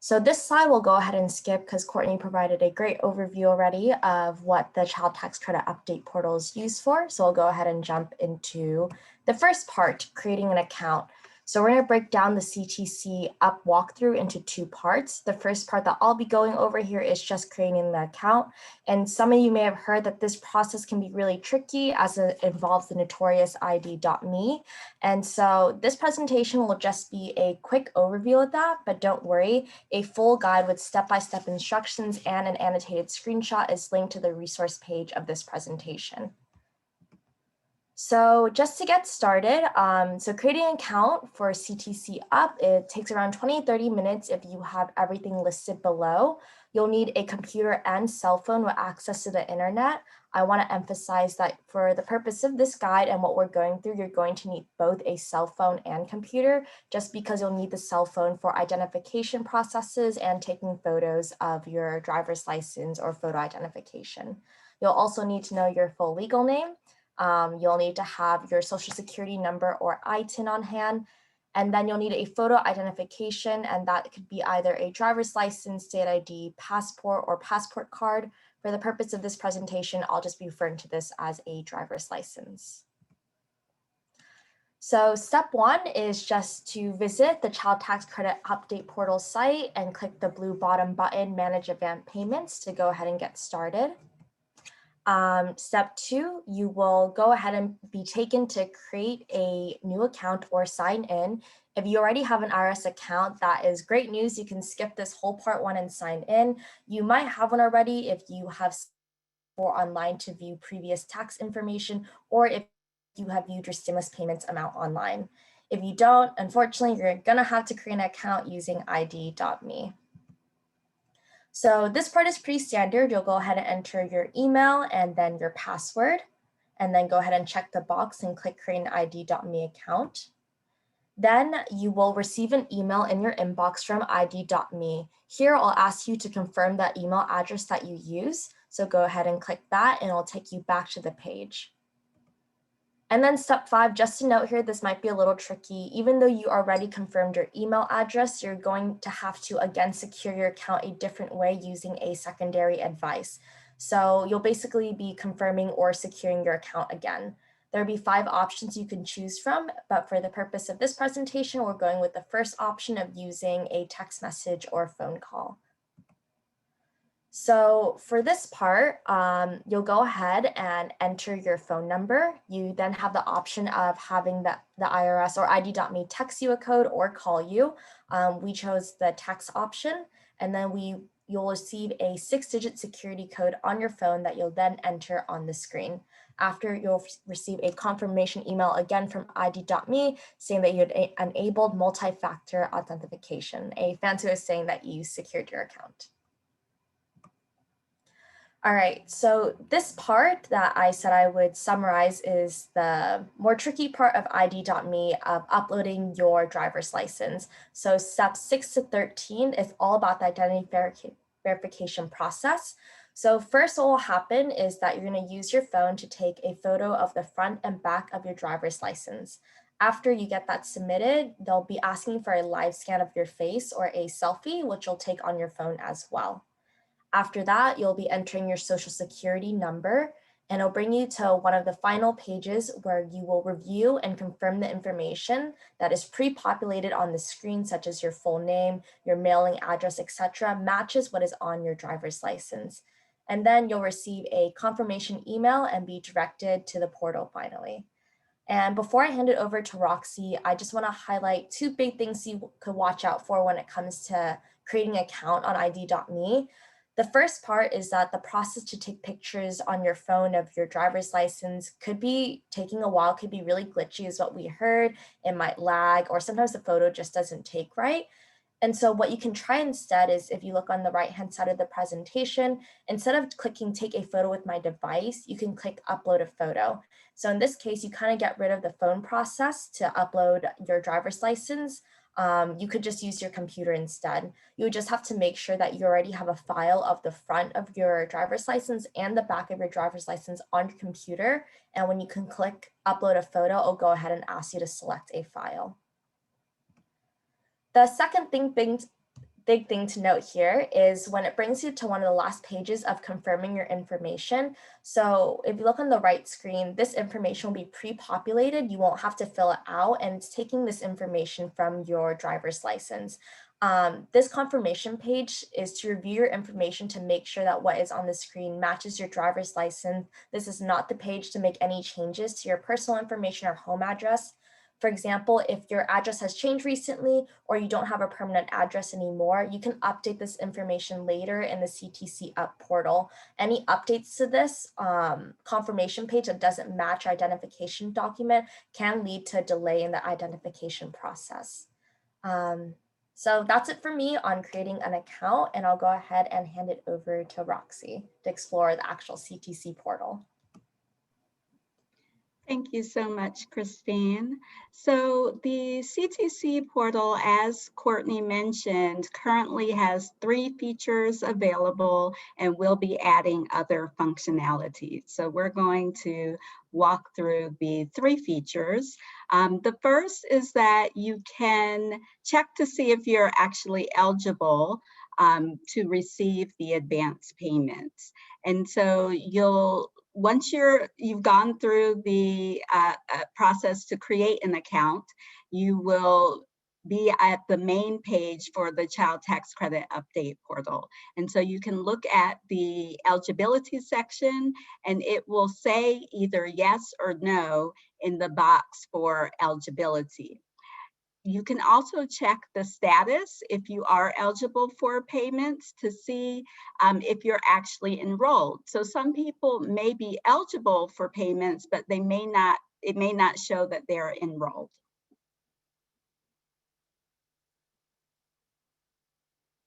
So this slide we'll go ahead and skip because Courtney provided a great overview already of what the Child Tax Credit Update Portal is used for. So we'll go ahead and jump into the first part, creating an account. So we're going to break down the CTC Up walkthrough into 2 parts. The first part that I'll be going over here is just creating the account. And some of you may have heard that this process can be really tricky as it involves the notorious ID.me. And so this presentation will just be a quick overview of that, but don't worry, a full guide with step-by-step instructions and an annotated screenshot is linked to the resource page of this presentation. So just to get started, so creating an account for CTC Up, it takes around 20-30 minutes if you have everything listed below. You'll need a computer and cell phone with access to the internet. I want to emphasize that for the purpose of this guide and what we're going through, you're going to need both a cell phone and computer, just because you'll need the cell phone for identification processes and taking photos of your driver's license or photo identification. You'll also need to know your full legal name. You'll need to have your social security number or ITIN on hand, and then you'll need a photo identification, and that could be either a driver's license, state ID, passport, or passport card. For the purpose of this presentation, I'll just be referring to this as a driver's license. So step 1 is just to visit the Child Tax Credit Update Portal site and click the blue bottom button, Manage Advance Payments, to go ahead and get started. Step 2, you will go ahead and be taken to create a new account or sign in. If you already have an IRS account, that is great news. You can skip this whole part 1 and sign in. You might have one already if you have or online to view previous tax information, or if you have viewed your stimulus payments amount online. If you don't, unfortunately, you're gonna have to create an account using id.me. So this part is pretty standard. You'll go ahead and enter your email and then your password, and then go ahead and check the box and click create an id.me account. Then you will receive an email in your inbox from id.me. Here, I'll ask you to confirm that email address that you use. So go ahead and click that and it'll take you back to the page. And then step 5, just to note here, this might be a little tricky. Even though you already confirmed your email address, you're going to have to again secure your account a different way using a secondary advice. So you'll basically be confirming or securing your account again. There'll be 5 options you can choose from, but for the purpose of this presentation, we're going with the first option of using a text message or phone call. So for this part, you'll go ahead and enter your phone number. You then have the option of having the IRS or id.me text you a code or call you. We chose the text option, and then you'll receive a 6-digit security code on your phone that you'll then enter on the screen. After, you'll receive a confirmation email again from id.me saying that you had enabled multi-factor authentication, a fancy way of saying that you secured your account. All right, so this part that I said I would summarize is the more tricky part of id.me of uploading your driver's license. So steps 6 to 13 is all about the identity verification process. So first what will happen is that you're going to use your phone to take a photo of the front and back of your driver's license. After you get that submitted, they'll be asking for a live scan of your face or a selfie, which you'll take on your phone as well. After that, you'll be entering your social security number, and it'll bring you to one of the final pages where you will review and confirm the information that is pre-populated on the screen, such as your full name, your mailing address, etc., matches what is on your driver's license. And then you'll receive a confirmation email and be directed to the portal finally. And before I hand it over to Roxy, I just want to highlight 2 big things you could watch out for when it comes to creating an account on id.me. The first part is that the process to take pictures on your phone of your driver's license could be taking a while, could be really glitchy is what we heard. It might lag, or sometimes the photo just doesn't take right. And so what you can try instead is, if you look on the right-hand side of the presentation, instead of clicking take a photo with my device, you can click upload a photo. So in this case, you kind of get rid of the phone process to upload your driver's license. You could just use your computer instead. You would just have to make sure that you already have a file of the front of your driver's license and the back of your driver's license on your computer. And when you can click upload a photo, it'll go ahead and ask you to select a file. The second big thing to note here is when it brings you to one of the last pages of confirming your information. So if you look on the right screen, this information will be pre-populated. You won't have to fill it out, and it's taking this information from your driver's license. This confirmation page is to review your information to make sure that what is on the screen matches your driver's license. This is not the page to make any changes to your personal information or home address. For example, if your address has changed recently or you don't have a permanent address anymore, you can update this information later in the CTC Update Portal. Any updates to this confirmation page that doesn't match your identification document can lead to a delay in the identification process. So that's it for me on creating an account, and I'll go ahead and hand it over to Roxy to explore the actual CTC portal. Thank you so much, Christine. So the CTC portal, as Courtney mentioned, currently has 3 features available, and we'll be adding other functionalities. So we're going to walk through the 3 features. The first is that you can check to see if you're actually eligible to receive the advance payments. And so you'll once you've gone through the process to create an account, you will be at the main page for the Child Tax Credit Update Portal. And so you can look at the eligibility section, and it will say either yes or no in the box for eligibility. You can also check the status if you are eligible for payments to see if you're actually enrolled. So some people may be eligible for payments, but it may not show that they're enrolled.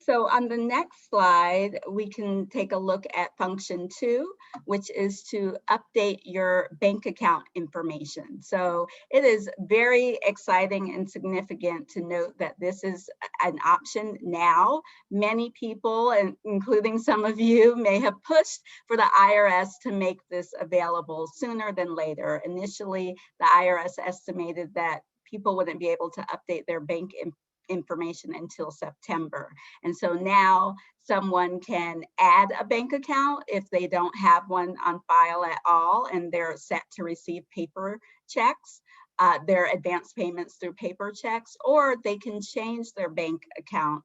So on the next slide, we can take a look at function 2, which is to update your bank account information. So it is very exciting and significant to note that this is an option now. Many people, and including some of you, may have pushed for the IRS to make this available sooner than later. Initially, the IRS estimated that people wouldn't be able to update their bank information until September. And so now someone can add a bank account if they don't have one on file at all and they're set to receive paper checks, their advance payments through paper checks, or they can change their bank account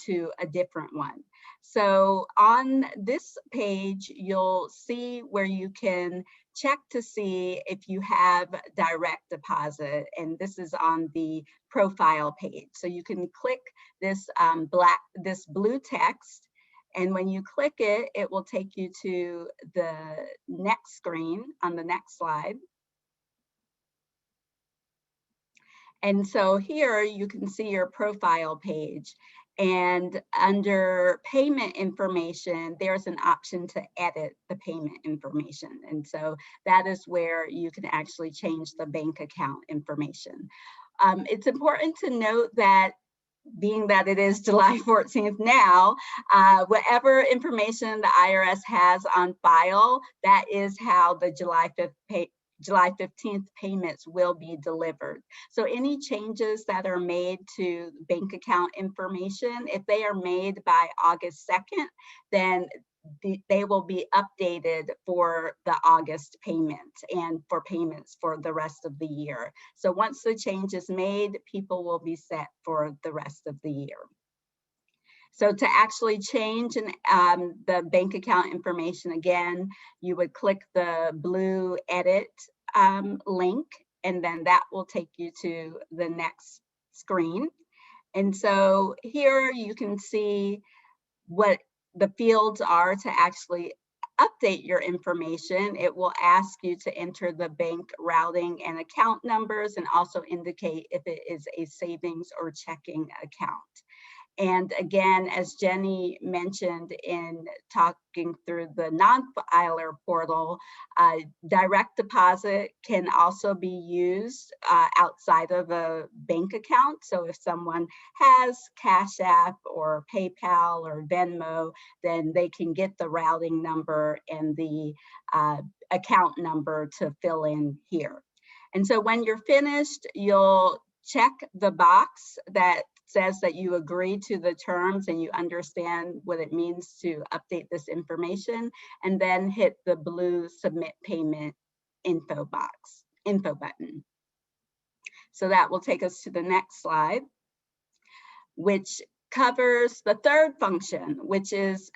to a different one. So on this page, you'll see where you can check to see if you have direct deposit, and this is on the profile page. So you can click this this blue text, and when you click it, it will take you to the next screen on the next slide. And so here you can see your profile page, and under payment information, there's an option to edit the payment information. And so that is where you can actually change the bank account information. It's important to note that being that it is July 14th now, whatever information the IRS has on file, that is how the July 15th payments will be delivered. So any changes that are made to bank account information, if they are made by August 2nd, then they will be updated for the August payment and for payments for the rest of the year. So once the change is made, people will be set for the rest of the year. So to actually change the bank account information, again, you would click the blue edit link, and then that will take you to the next screen. And so here you can see what the fields are to actually update your information. It will ask you to enter the bank routing and account numbers, and also indicate if it is a savings or checking account. And again, as Jenny mentioned in talking through the non-filer portal, direct deposit can also be used outside of a bank account. So if someone has Cash App or PayPal or Venmo, then they can get the routing number and the account number to fill in here. And so when you're finished, you'll check the box that says that you agree to the terms and you understand what it means to update this information, and then hit the blue submit payment info button. So that will take us to the next slide, which covers the third function, which is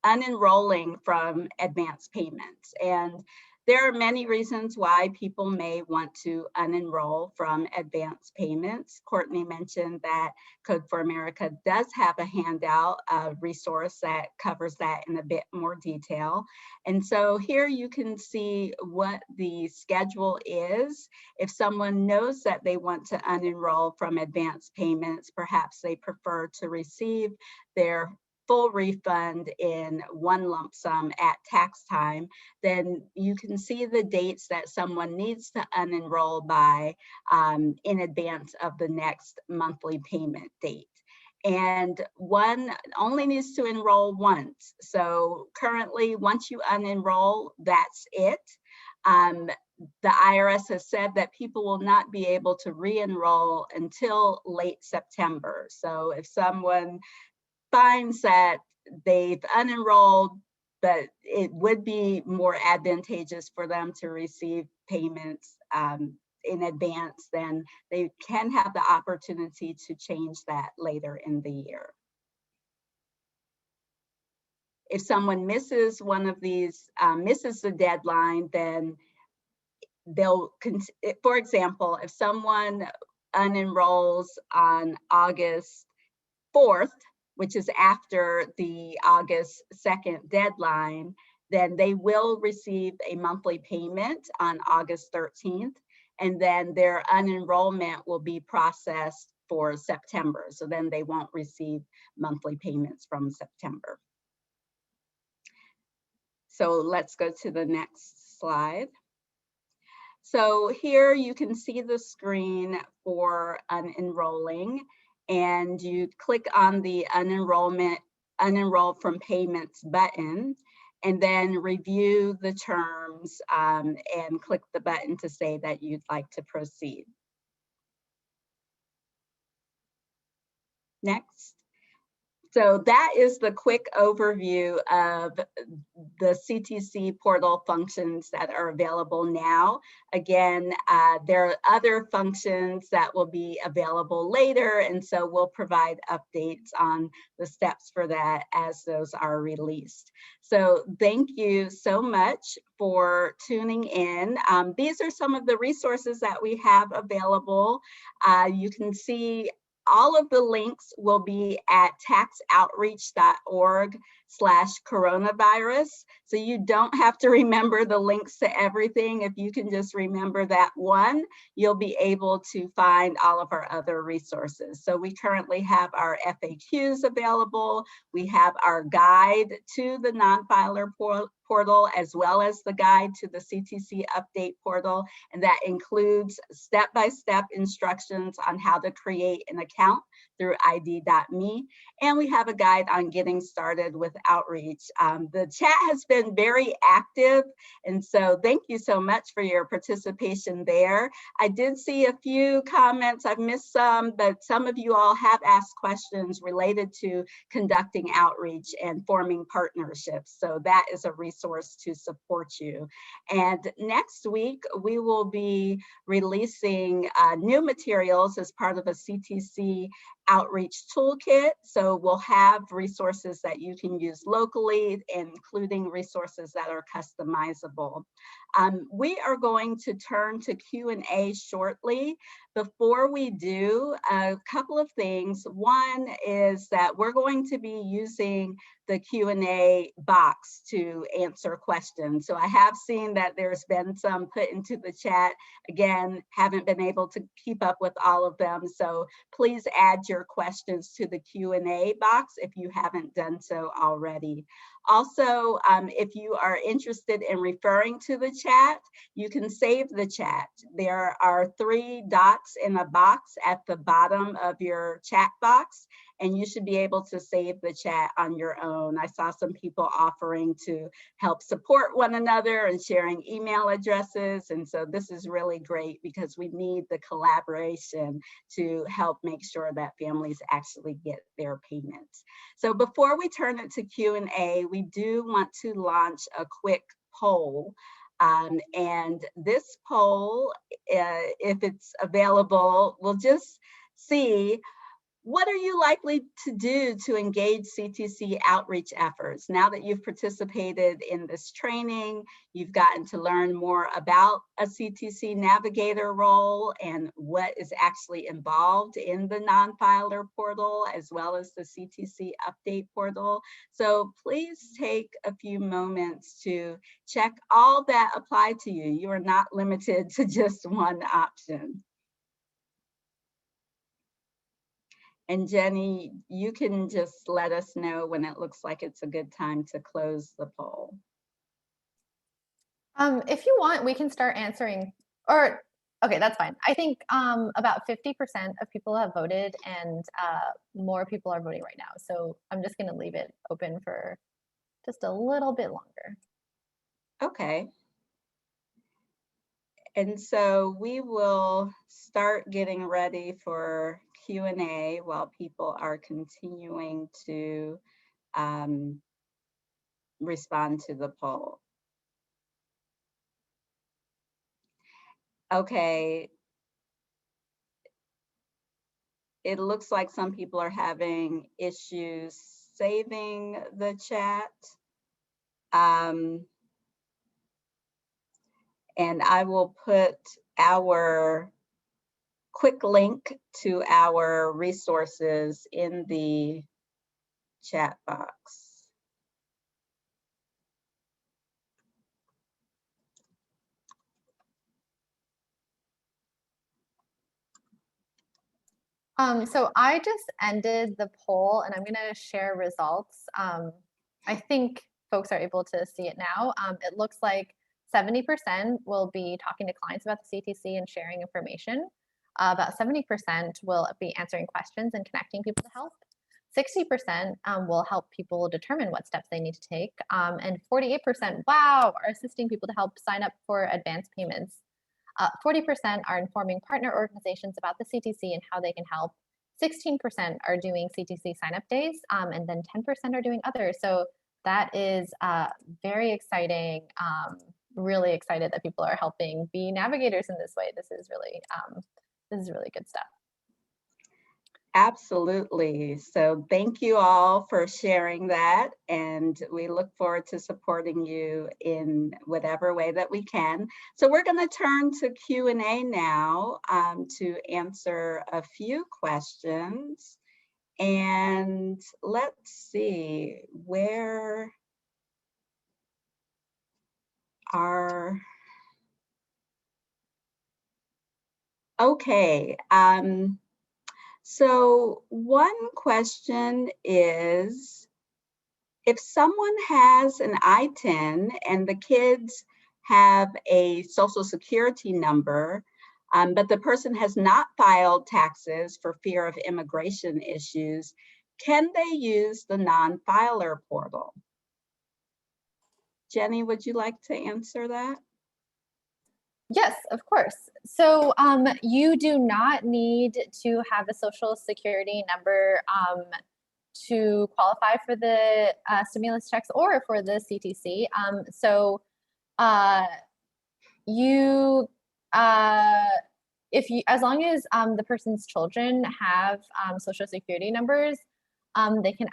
unenrolling from advance payments. And there are many reasons why people may want to unenroll from advance payments. Courtney mentioned that Code for America does have a handout, a resource that covers that in a bit more detail. And so here you can see what the schedule is. If someone knows that they want to unenroll from advance payments, perhaps they prefer to receive their full refund in one lump sum at tax time, then you can see the dates that someone needs to unenroll by in advance of the next monthly payment date. And one only needs to enroll once. So currently, once you unenroll, that's it. The IRS has said that people will not be able to re-enroll until late September. So if someone finds that they've unenrolled but it would be more advantageous for them to receive payments in advance. Then they can have the opportunity to change that later in the year. If someone misses one of these, misses the deadline, then they'll, for example, if someone unenrolls on August 4th, which is after the August 2nd deadline, then they will receive a monthly payment on August 13th, and then their unenrollment will be processed for September. So then they won't receive monthly payments from September. So let's go to the next slide. So here you can see the screen for unenrolling, and you click on the unenroll from payments button, and then review the terms and click the button to say that you'd like to proceed. Next. So that is the quick overview of the CTC portal functions that are available now. Again, there are other functions that will be available later, and so we'll provide updates on the steps for that as those are released. So thank you so much for tuning in. These are some of the resources that we have available. You can see all of the links will be at taxoutreach.org/coronavirus. So you don't have to remember the links to everything. If you can just remember that one, you'll be able to find all of our other resources. So we currently have our FAQs available. We have our guide to the non-filer portal, as well as the guide to the Ctc Update Portal, and that includes step-by-step instructions on how to create an account through id.me, and we have a guide on getting started with outreach. The chat has been very active, and so thank you so much for your participation there. I did see a few comments, I've missed some, but some of you all have asked questions related to conducting outreach and forming partnerships, so that is a resource to support you. And next week, we will be releasing new materials as part of a CTC outreach toolkit. So we'll have resources that you can use locally, including resources that are customizable. We are going to turn to Q&A shortly. Before we do, a couple of things. One is that we're going to be using the Q&A box to answer questions. So I have seen that there's been some put into the chat. Again, haven't been able to keep up with all of them. So please add your questions to the Q&A box if you haven't done so already. Also, if you are interested in referring to the chat, you can save the chat. There are 3 dots in a box at the bottom of your chat box, and you should be able to save the chat on your own. I saw some people offering to help support one another and sharing email addresses, and so this is really great because we need the collaboration to help make sure that families actually get their payments. So before we turn it to Q&A, we do want to launch a quick poll. And this poll, if it's available, we'll just see, what are you likely to do to engage CTC outreach efforts? Now that you've participated in this training, you've gotten to learn more about a CTC Navigator role and what is actually involved in the non-filer portal, as well as the Ctc Update Portal. So please take a few moments to check all that apply to you. You are not limited to just one option. And Jenny, you can just let us know when it looks like it's a good time to close the poll. If you want, we can start answering, or, okay, that's fine. I think about 50% of people have voted, and more people are voting right now. So I'm just gonna leave it open for just a little bit longer. Okay. And so we will start getting ready for Q&A while people are continuing to respond to the poll. Okay. It looks like some people are having issues saving the chat. And I will put our quick link to our resources in the chat box. So I just ended the poll and I'm going to share results. I think folks are able to see it now. It looks like 70% will be talking to clients about the CTC and sharing information. About 70% will be answering questions and connecting people to help. 60% will help people determine what steps they need to take. And 48%, wow, are assisting people to help sign up for advance payments. 40% are informing partner organizations about the CTC and how they can help. 16% are doing CTC sign-up days, and then 10% are doing others. So that is very exciting. Really excited that people are helping be navigators in this way. This is really good stuff. Absolutely. So thank you all for sharing that. And we look forward to supporting you in whatever way that we can. So we're going to turn to Q&A now to answer a few questions. And let's see, where are... Okay. So one question is, if someone has an I-10 and the kids have a Social Security number, but the person has not filed taxes for fear of immigration issues, can they use the non-filer portal? Jenny, would you like to answer that? Yes, of course. So you do not need to have a Social Security number to qualify for the stimulus checks or for the CTC. As long as the person's children have Social Security numbers, they can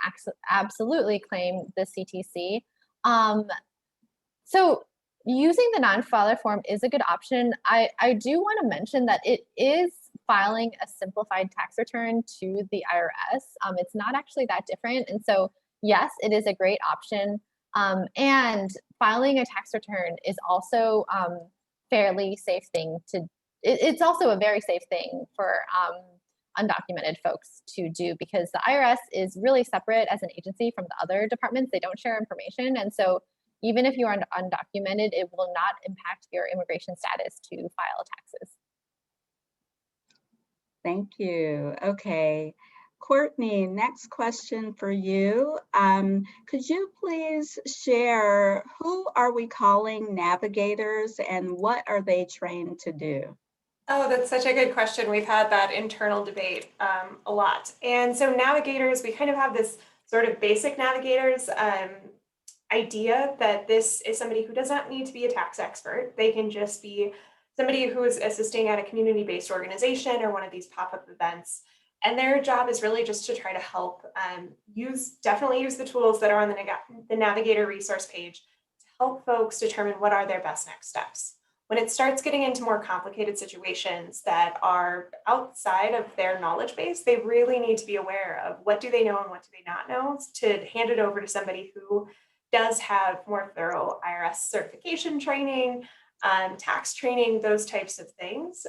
absolutely claim the CTC. So using the non-filer form is a good option. I do want to mention that it is filing a simplified tax return to the IRS. It's not actually that different. And so, yes, it is a great option. And filing a tax return is also fairly safe thing to, it's also a very safe thing for undocumented folks to do, because the IRS is really separate as an agency from the other departments. They don't share information. And so even if you are undocumented, it will not impact your immigration status to file taxes. Thank you. Okay. Courtney, next question for you. Could you please share, who are we calling navigators and what are they trained to do? Oh, that's such a good question. We've had that internal debate a lot. And so navigators, we kind of have this sort of basic navigators idea that this is somebody who does not need to be a tax expert. They can just be somebody who is assisting at a community-based organization or one of these pop-up events. And their job is really just to try to help definitely use the tools that are on the Navigator resource page to help folks determine what are their best next steps. When it starts getting into more complicated situations that are outside of their knowledge base, they really need to be aware of what do they know and what do they not know to hand it over to somebody who does have more thorough IRS certification training, tax training, those types of things,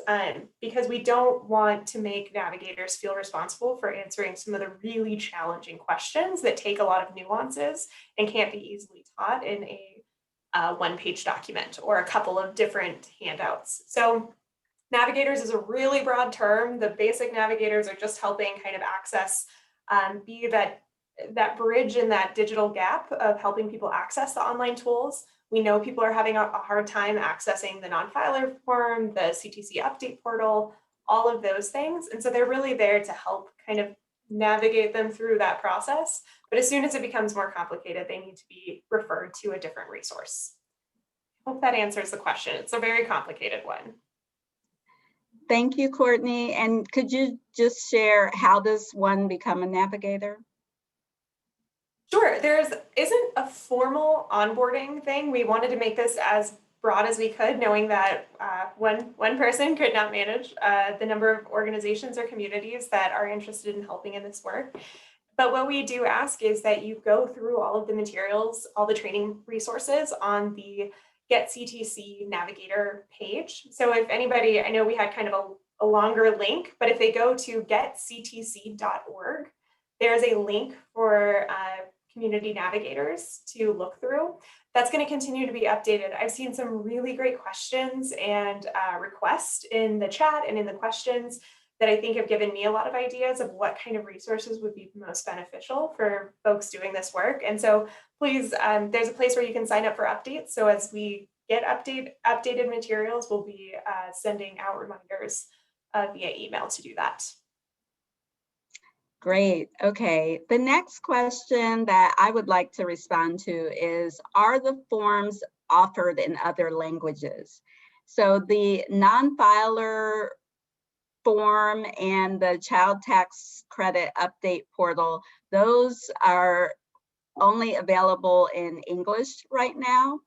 because we don't want to make navigators feel responsible for answering some of the really challenging questions that take a lot of nuances and can't be easily taught in a one-page document or a couple of different handouts. So navigators is a really broad term. The basic navigators are just helping kind of access, be that bridge in that digital gap of helping people access the online tools. We know people are having a hard time accessing the non-filer form, the CTC Update Portal, all of those things. And so they're really there to help kind of navigate them through that process. But as soon as it becomes more complicated, they need to be referred to a different resource. Hope that answers the question. It's a very complicated one. Thank you, Courtney. And could you just share, how does one become a navigator? Sure, isn't a formal onboarding thing. We wanted to make this as broad as we could, knowing that one person could not manage the number of organizations or communities that are interested in helping in this work. But what we do ask is that you go through all of the materials, all the training resources on the Get CTC Navigator page. So if anybody, I know we had kind of a longer link, but if they go to getctc.org, there's a link for community navigators to look through. That's going to continue to be updated. I've seen some really great questions and requests in the chat and in the questions that I think have given me a lot of ideas of what kind of resources would be most beneficial for folks doing this work. And so please, there's a place where you can sign up for updates. So as we get updated materials, we'll be sending out reminders via email to do that. Great. Okay. The next question that I would like to respond to is, are the forms offered in other languages? So the non-filer form and the child tax credit update portal, those are only available in English right now.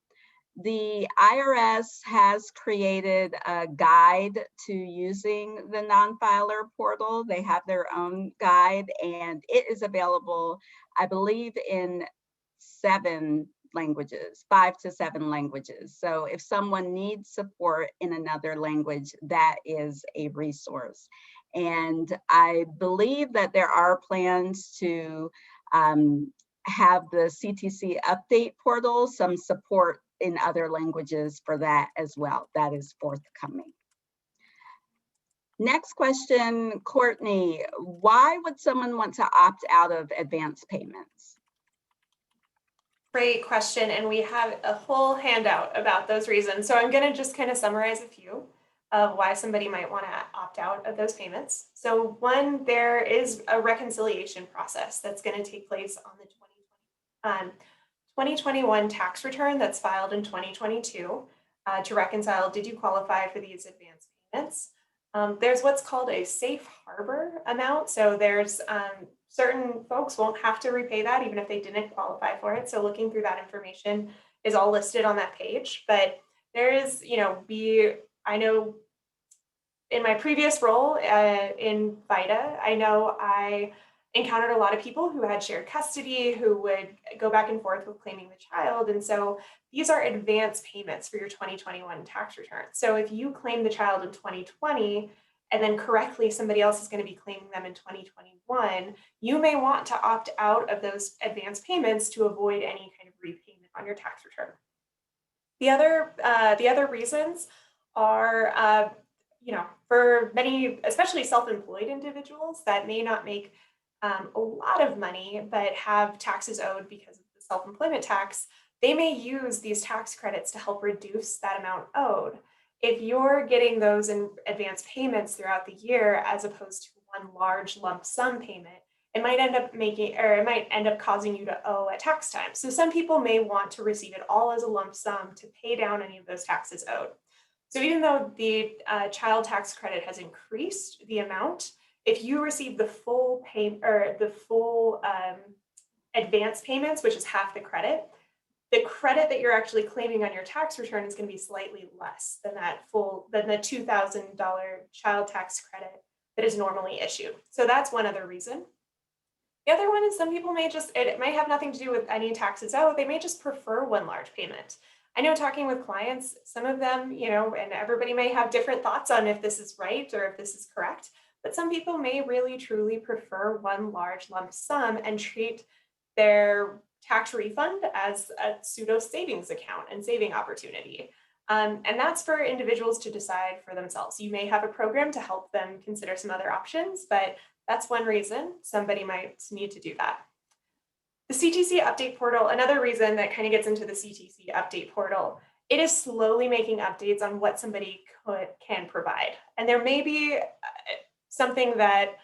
The IRS has created a guide to using the non-filer portal. They have their own guide, and it is available, I believe, in 7 languages, 5 to 7 languages. So if someone needs support in another language, that is a resource. And I believe that there are plans to have the CTC Update Portal, some support in other languages for that as well. That is forthcoming. Next question, Courtney, why would someone want to opt out of advance payments? Great question, and we have a whole handout about those reasons. So I'm going to just kind of summarize a few of why somebody might want to opt out of those payments. So one, there is a reconciliation process that's going to take place on the 2021 tax return that's filed in 2022 to reconcile, did you qualify for these advance payments? There's what's called a safe harbor amount. So there's certain folks won't have to repay that even if they didn't qualify for it. So looking through that information is all listed on that page. But there is, I know in my previous role in VITA, I know I encountered a lot of people who had shared custody, who would go back and forth with claiming the child. And so these are advance payments for your 2021 tax return. So if you claim the child in 2020, and then correctly somebody else is going to be claiming them in 2021, you may want to opt out of those advance payments to avoid any kind of repayment on your tax return. The other reasons are, for many, especially self-employed individuals that may not make a lot of money, but have taxes owed because of the self-employment tax, they may use these tax credits to help reduce that amount owed. If you're getting those in advance payments throughout the year, as opposed to one large lump sum payment, it might end up causing you to owe at tax time. So some people may want to receive it all as a lump sum to pay down any of those taxes owed. So even though the child tax credit has increased the amount, if you receive the full advance payments, which is half the credit that you're actually claiming on your tax return is going to be slightly less than the $2,000 child tax credit that is normally issued. So that's one other reason. The other one is some people it might have nothing to do with any taxes owed. They may just prefer one large payment. I know talking with clients, some of them, and everybody may have different thoughts on if this is right or if this is correct. But some people may really truly prefer one large lump sum and treat their tax refund as a pseudo savings account and saving opportunity. And that's for individuals to decide for themselves. You may have a program to help them consider some other options, but that's one reason somebody might need to do that. The CTC Update Portal, another reason that kind of gets into the CTC Update Portal, it is slowly making updates on what somebody can provide. And there may be something that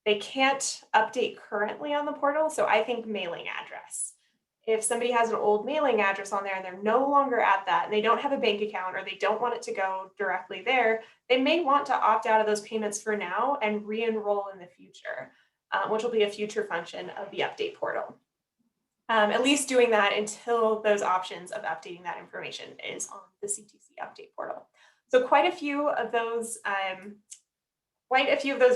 They can't update currently on the portal, so I think mailing address. If somebody has an old mailing address on there and they're no longer at that and they don't have a bank account or they don't want it to go directly there, they may want to opt out of those payments for now and re-enroll in the future, which will be a future function of the update portal. At least doing that until those options of updating that information is on the CTC Update Portal. So quite a few of those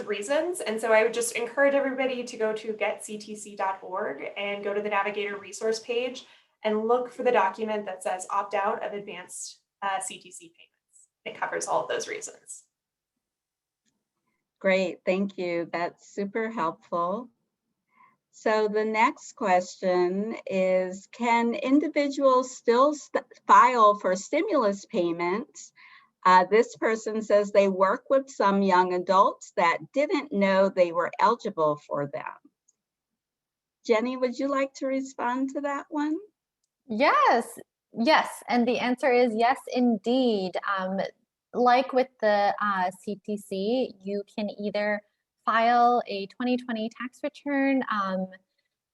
reasons. And so I would just encourage everybody to go to getctc.org and go to the Navigator resource page and look for the document that says opt out of advanced CTC payments. It covers all of those reasons. Great, thank you. That's super helpful. So the next question is, can individuals still file for stimulus payments? This person says they work with some young adults that didn't know they were eligible for them. Jenny, would you like to respond to that one? Yes, and the answer is yes, indeed. Like with the CTC, you can either file a 2020 tax return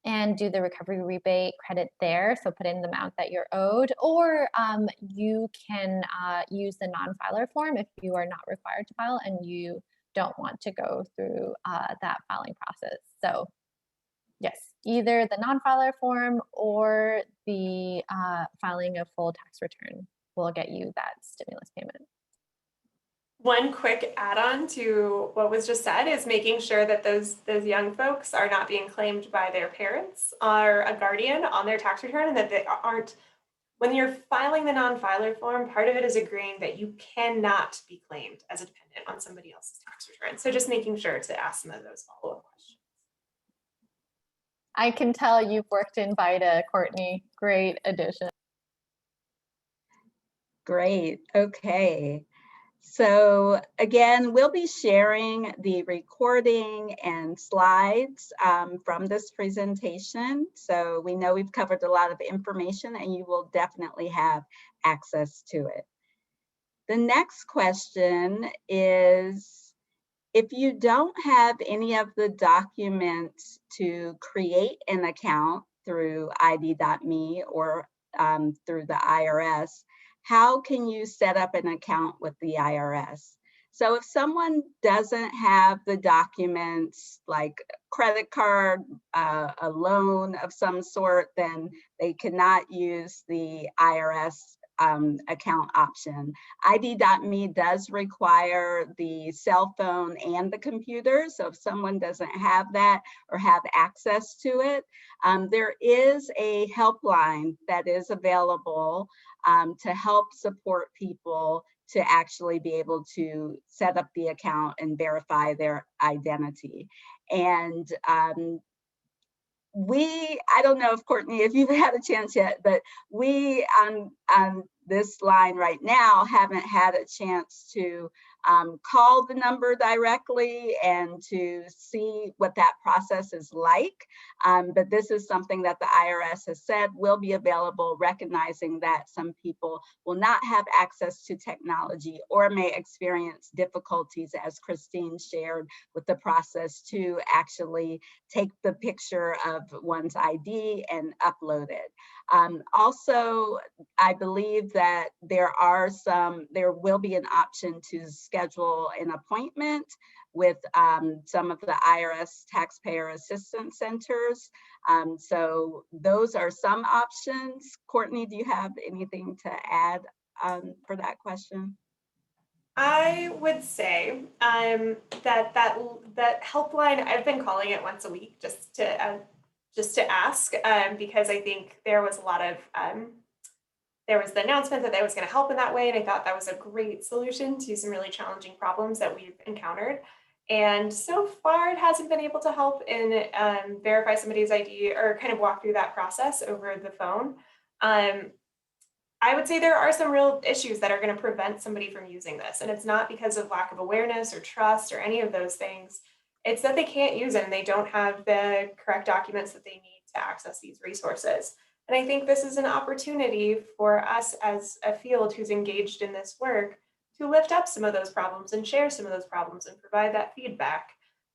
and do the recovery rebate credit there, so put in the amount that you're owed, or you can use the non-filer form if you are not required to file and you don't want to go through that filing process. So yes, either the non-filer form or the filing a full tax return will get you that stimulus payment. One quick add-on to what was just said is making sure that those young folks are not being claimed by their parents or a guardian on their tax return, and that they aren't, when you're filing the non-filer form, part of it is agreeing that you cannot be claimed as a dependent on somebody else's tax return. So just making sure to ask some of those follow-up questions. I can tell you've worked in VITA, Courtney. Great addition. Great, okay. So again, we'll be sharing the recording and slides from this presentation. So we know we've covered a lot of information and you will definitely have access to it. The next question is, if you don't have any of the documents to create an account through ID.me or through the IRS, how can you set up an account with the IRS? So if someone doesn't have the documents like credit card, a loan of some sort, then they cannot use the IRS account option. ID.me does require the cell phone and the computer. So if someone doesn't have that or have access to it, there is a helpline that is available to help support people to actually be able to set up the account and verify their identity. And I don't know if Courtney, if you've had a chance yet, but we on this line right now haven't had a chance to call the number directly and to see what that process is like. But this is something that the IRS has said will be available, recognizing that some people will not have access to technology or may experience difficulties, as Christine shared, with the process to actually take the picture of one's ID and upload it. Also, I believe that there will be an option to schedule an appointment with some of the IRS taxpayer assistance centers. So those are some options. Courtney, do you have anything to add for that question? I would say that helpline, I've been calling it once a week just to ask, because I think there was a lot of there was the announcement that was going to help in that way, and I thought that was a great solution to some really challenging problems that we've encountered. And so far, it hasn't been able to help in verify somebody's ID or kind of walk through that process over the phone. I would say there are some real issues that are going to prevent somebody from using this. And it's not because of lack of awareness or trust or any of those things. It's that they can't use it and they don't have the correct documents that they need to access these resources. And I think this is an opportunity for us as a field who's engaged in this work to lift up some of those problems and share some of those problems and provide that feedback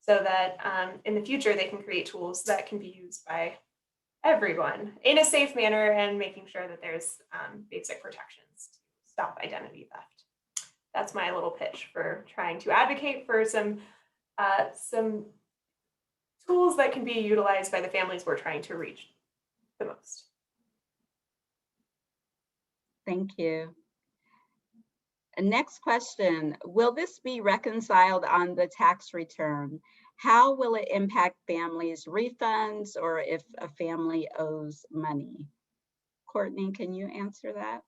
so that in the future they can create tools that can be used by everyone in a safe manner and making sure that there's basic protections to stop identity theft. That's my little pitch for trying to advocate for some tools that can be utilized by the families we're trying to reach the most. Thank you. Next question, will this be reconciled on the tax return? How will it impact families' refunds or if a family owes money? Courtney, can you answer that?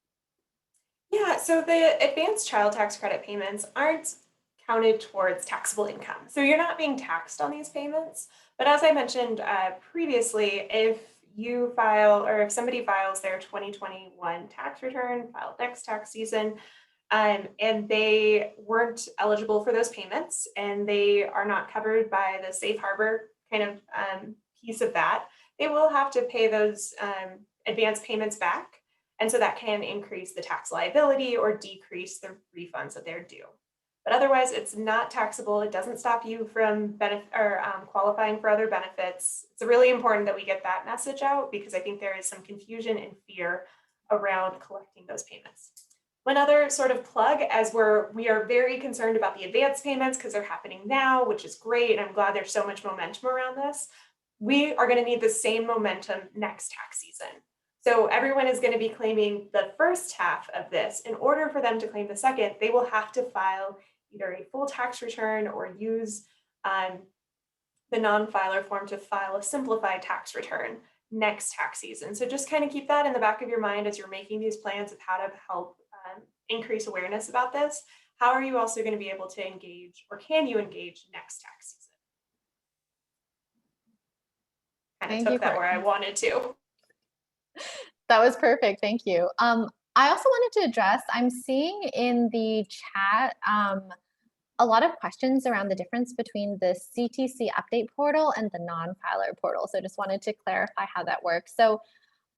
Yeah, so the advanced child tax credit payments aren't counted towards taxable income. So you're not being taxed on these payments. But as I mentioned previously, if you file or if somebody files their 2021 tax return, filed next tax season, and they weren't eligible for those payments and they are not covered by the safe harbor kind of piece of that, they will have to pay those advance payments back. And so that can increase the tax liability or decrease the refunds that they're due. But otherwise, it's not taxable. It doesn't stop you from qualifying for other benefits. It's really important that we get that message out because I think there is some confusion and fear around collecting those payments. One other sort of plug, as we are very concerned about the advance payments because they're happening now, which is great. And I'm glad there's so much momentum around this. We are going to need the same momentum next tax season. So everyone is going to be claiming the first half of this. In order for them to claim the second, they will have to file either a full tax return or use the non-filer form to file a simplified tax return next tax season. So just kind of keep that in the back of your mind as you're making these plans of how to help increase awareness about this. How are you also going to be able to engage, or can you engage next tax season? Kind of took that where I wanted to. That was perfect. Thank you. I also wanted to address, I'm seeing in the chat a lot of questions around the difference between the CTC Update Portal and the non-filer portal. So just wanted to clarify how that works. So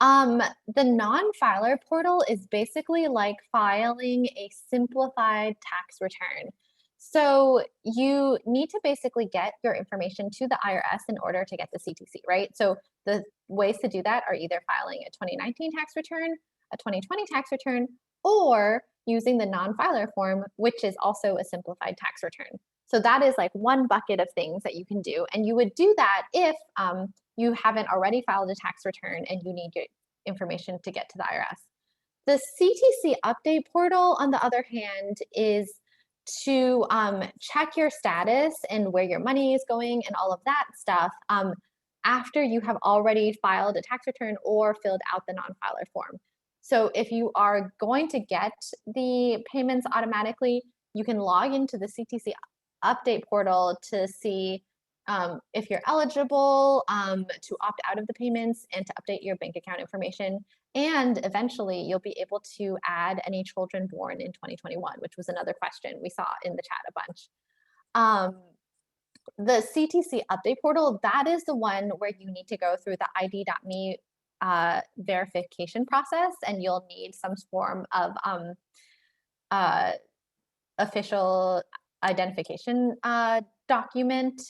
the non-filer portal is basically like filing a simplified tax return. So you need to basically get your information to the IRS in order to get the CTC, right? So the ways to do that are either filing a 2019 tax return, a 2020 tax return, or using the non-filer form, which is also a simplified tax return. So that is like one bucket of things that you can do. And you would do that if you haven't already filed a tax return and you need your information to get to the IRS. The CTC Update Portal, on the other hand, is to check your status and where your money is going and all of that stuff after you have already filed a tax return or filled out the non-filer form. So if you are going to get the payments automatically, you can log into the CTC Update Portal to see if you're eligible to opt out of the payments and to update your bank account information. And eventually you'll be able to add any children born in 2021, which was another question we saw in the chat a bunch. The CTC Update Portal, that is the one where you need to go through the ID.me verification process, and you'll need some form of official identification document.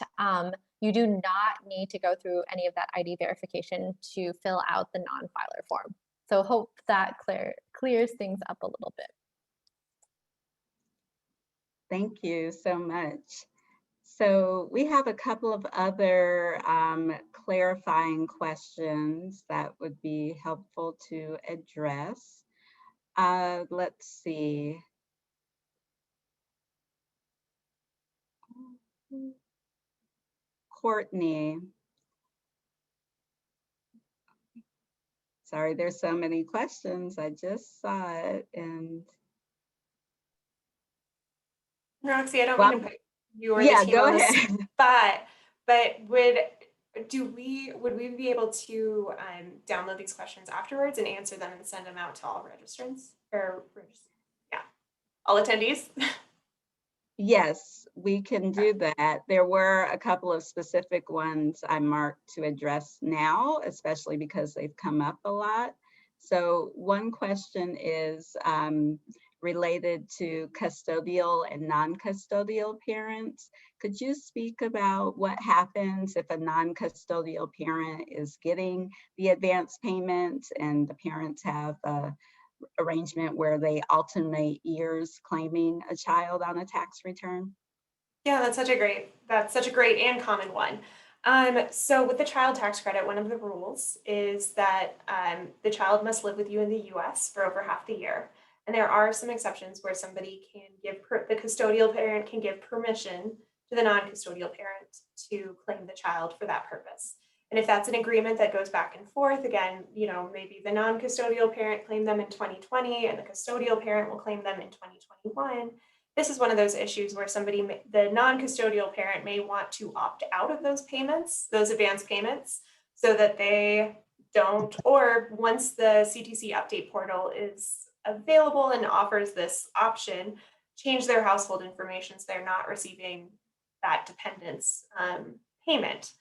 You do not need to go through any of that ID verification to fill out the non-filer form. So hope that clears things up a little bit. Thank you so much. So we have a couple of other clarifying questions that would be helpful to address. Let's see. Courtney. Sorry, there's so many questions. I just saw it and. Roxy, I don't mean to put you or the team go on the ahead. spot, but would we be able to download these questions afterwards and answer them and send them out to all registrants or all attendees? Yes, we can do that. There were a couple of specific ones I marked to address now, especially because they've come up a lot. So one question is related to custodial and non-custodial parents. Could you speak about what happens if a non-custodial parent is getting the advance payment and the parents have a arrangement where they alternate years claiming a child on a tax return? Yeah, that's such a great and common one. So with the child tax credit, one of the rules is that the child must live with you in the US for over half the year. And there are some exceptions where somebody can the custodial parent can give permission to the non-custodial parent to claim the child for that purpose. And if that's an agreement that goes back and forth, again, maybe the non-custodial parent claimed them in 2020 and the custodial parent will claim them in 2021. This is one of those issues where the non-custodial parent may want to opt out of those payments, those advance payments, so that they don't, or once the CTC Update Portal is available and offers this option, change their household information so they're not receiving that dependence payment.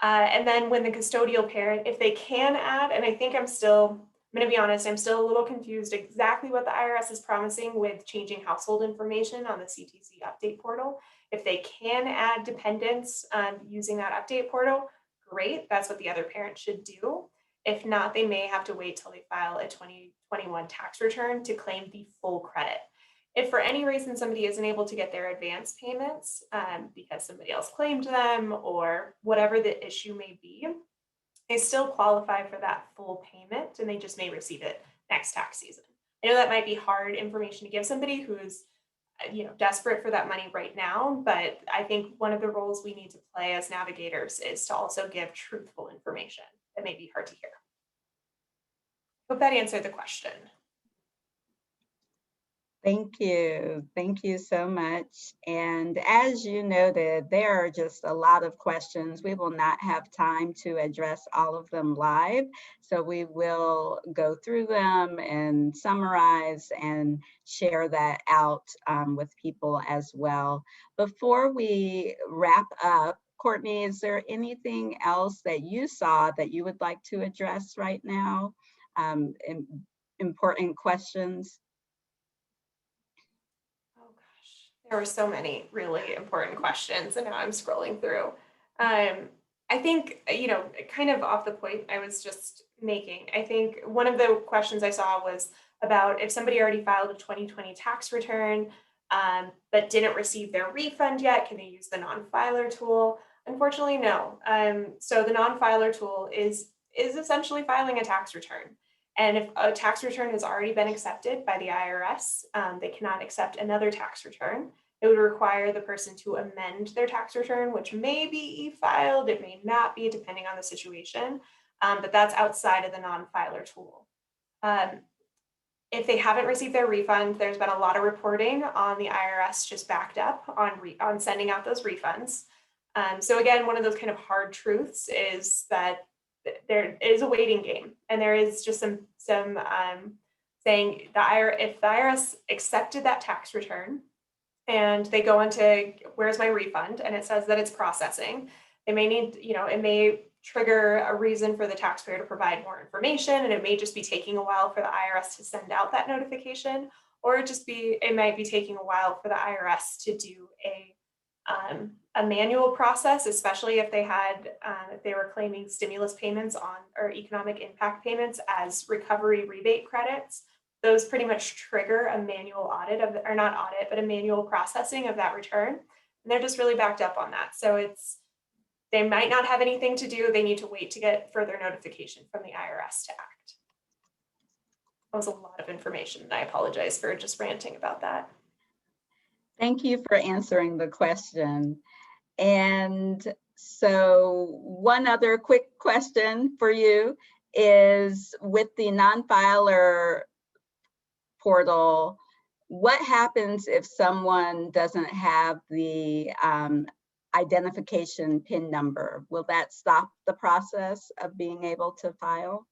And then when the custodial parent, if they can add, and I'm going to be honest, I'm still a little confused exactly what the IRS is promising with changing household information on the CTC Update Portal. If they can add dependents using that update portal, great, that's what the other parent should do. If not, they may have to wait till they file a 2021 tax return to claim the full credit. If for any reason somebody isn't able to get their advance payments because somebody else claimed them or whatever the issue may be, they still qualify for that full payment and they just may receive it next tax season. I know that might be hard information to give somebody who's desperate for that money right now, but I think one of the roles we need to play as navigators is to also give truthful information that may be hard to hear. Hope that answered the question. Thank you. Thank you so much. And as you noted, there are just a lot of questions. We will not have time to address all of them live. So we will go through them and summarize and share that out with people as well. Before we wrap up, Courtney, is there anything else that you saw that you would like to address right now? Important questions? There were so many really important questions, and now I'm scrolling through. I think, kind of off the point I was just making, I think one of the questions I saw was about if somebody already filed a 2020 tax return, but didn't receive their refund yet, can they use the non-filer tool? Unfortunately, no. So the non-filer tool is essentially filing a tax return. And if a tax return has already been accepted by the IRS, they cannot accept another tax return. It would require the person to amend their tax return, which may be e-filed, it may not be, depending on the situation, but that's outside of the non-filer tool. If they haven't received their refund, there's been a lot of reporting on the IRS just backed up on sending out those refunds. So again, one of those kind of hard truths is that there is a waiting game, and there is just some saying if the IRS accepted that tax return and they go into where's my refund and it says that it's processing, they may need, it may trigger a reason for the taxpayer to provide more information, and it may just be taking a while for the IRS to send out that notification, or it might be taking a while for the IRS to do a manual process, especially if they were claiming stimulus payments or economic impact payments as recovery rebate credits. Those pretty much trigger a manual audit but a manual processing of that return. And they're just really backed up on that. So they might not have anything to do. They need to wait to get further notification from the IRS to act. That was a lot of information, and I apologize for just ranting about that. Thank you for answering the question. And so one other quick question for you is, with the non-filer portal, what happens if someone doesn't have the identification PIN number? Will that stop the process of being able to file?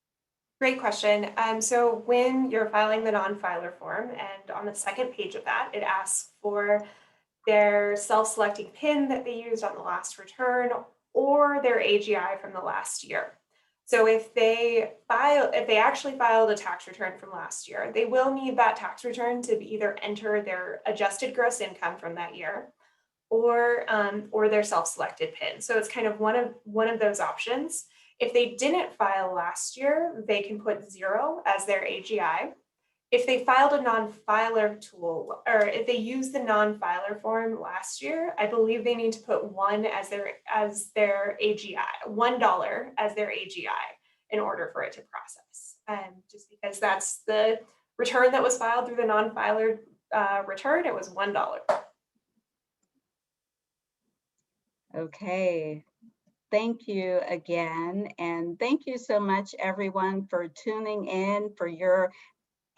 Great question. So when you're filing the non-filer form, and on the second page of that, it asks for their self-selecting PIN that they used on the last return or their AGI from the last year. So if they actually filed a tax return from last year, they will need that tax return to either enter their adjusted gross income from that year, or their self-selected PIN. So it's kind of one of those options. If they didn't file last year, they can put 0 as their AGI. If they filed a non-filer tool, or if they used the non-filer form last year, I believe they need to put 1 as their AGI, $1 as their AGI in order for it to process. Just because that's the return that was filed through the non-filer return, it was $1. Okay. Thank you again. And thank you so much, everyone, for tuning in, for your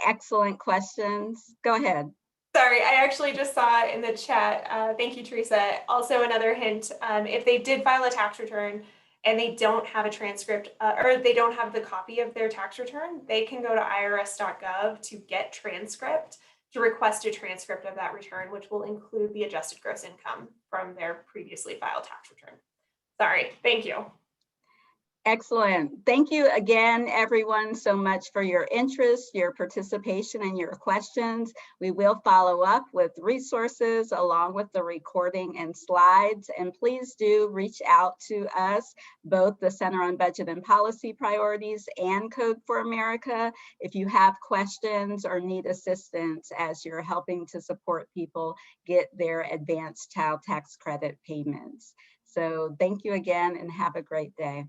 excellent questions. Go ahead. Sorry, I actually just saw in the chat, thank you, Teresa. Also another hint, if they did file a tax return and they don't have a transcript or they don't have the copy of their tax return, they can go to irs.gov to get transcript, to request a transcript of that return, which will include the adjusted gross income from their previously filed tax return. Sorry, thank you. Excellent. Thank you again, everyone, so much for your interest, your participation, and your questions. We will follow up with resources along with the recording and slides. And please do reach out to us, both the Center on Budget and Policy Priorities and Code for America, if you have questions or need assistance as you're helping to support people get their advanced child tax credit payments. So thank you again and have a great day.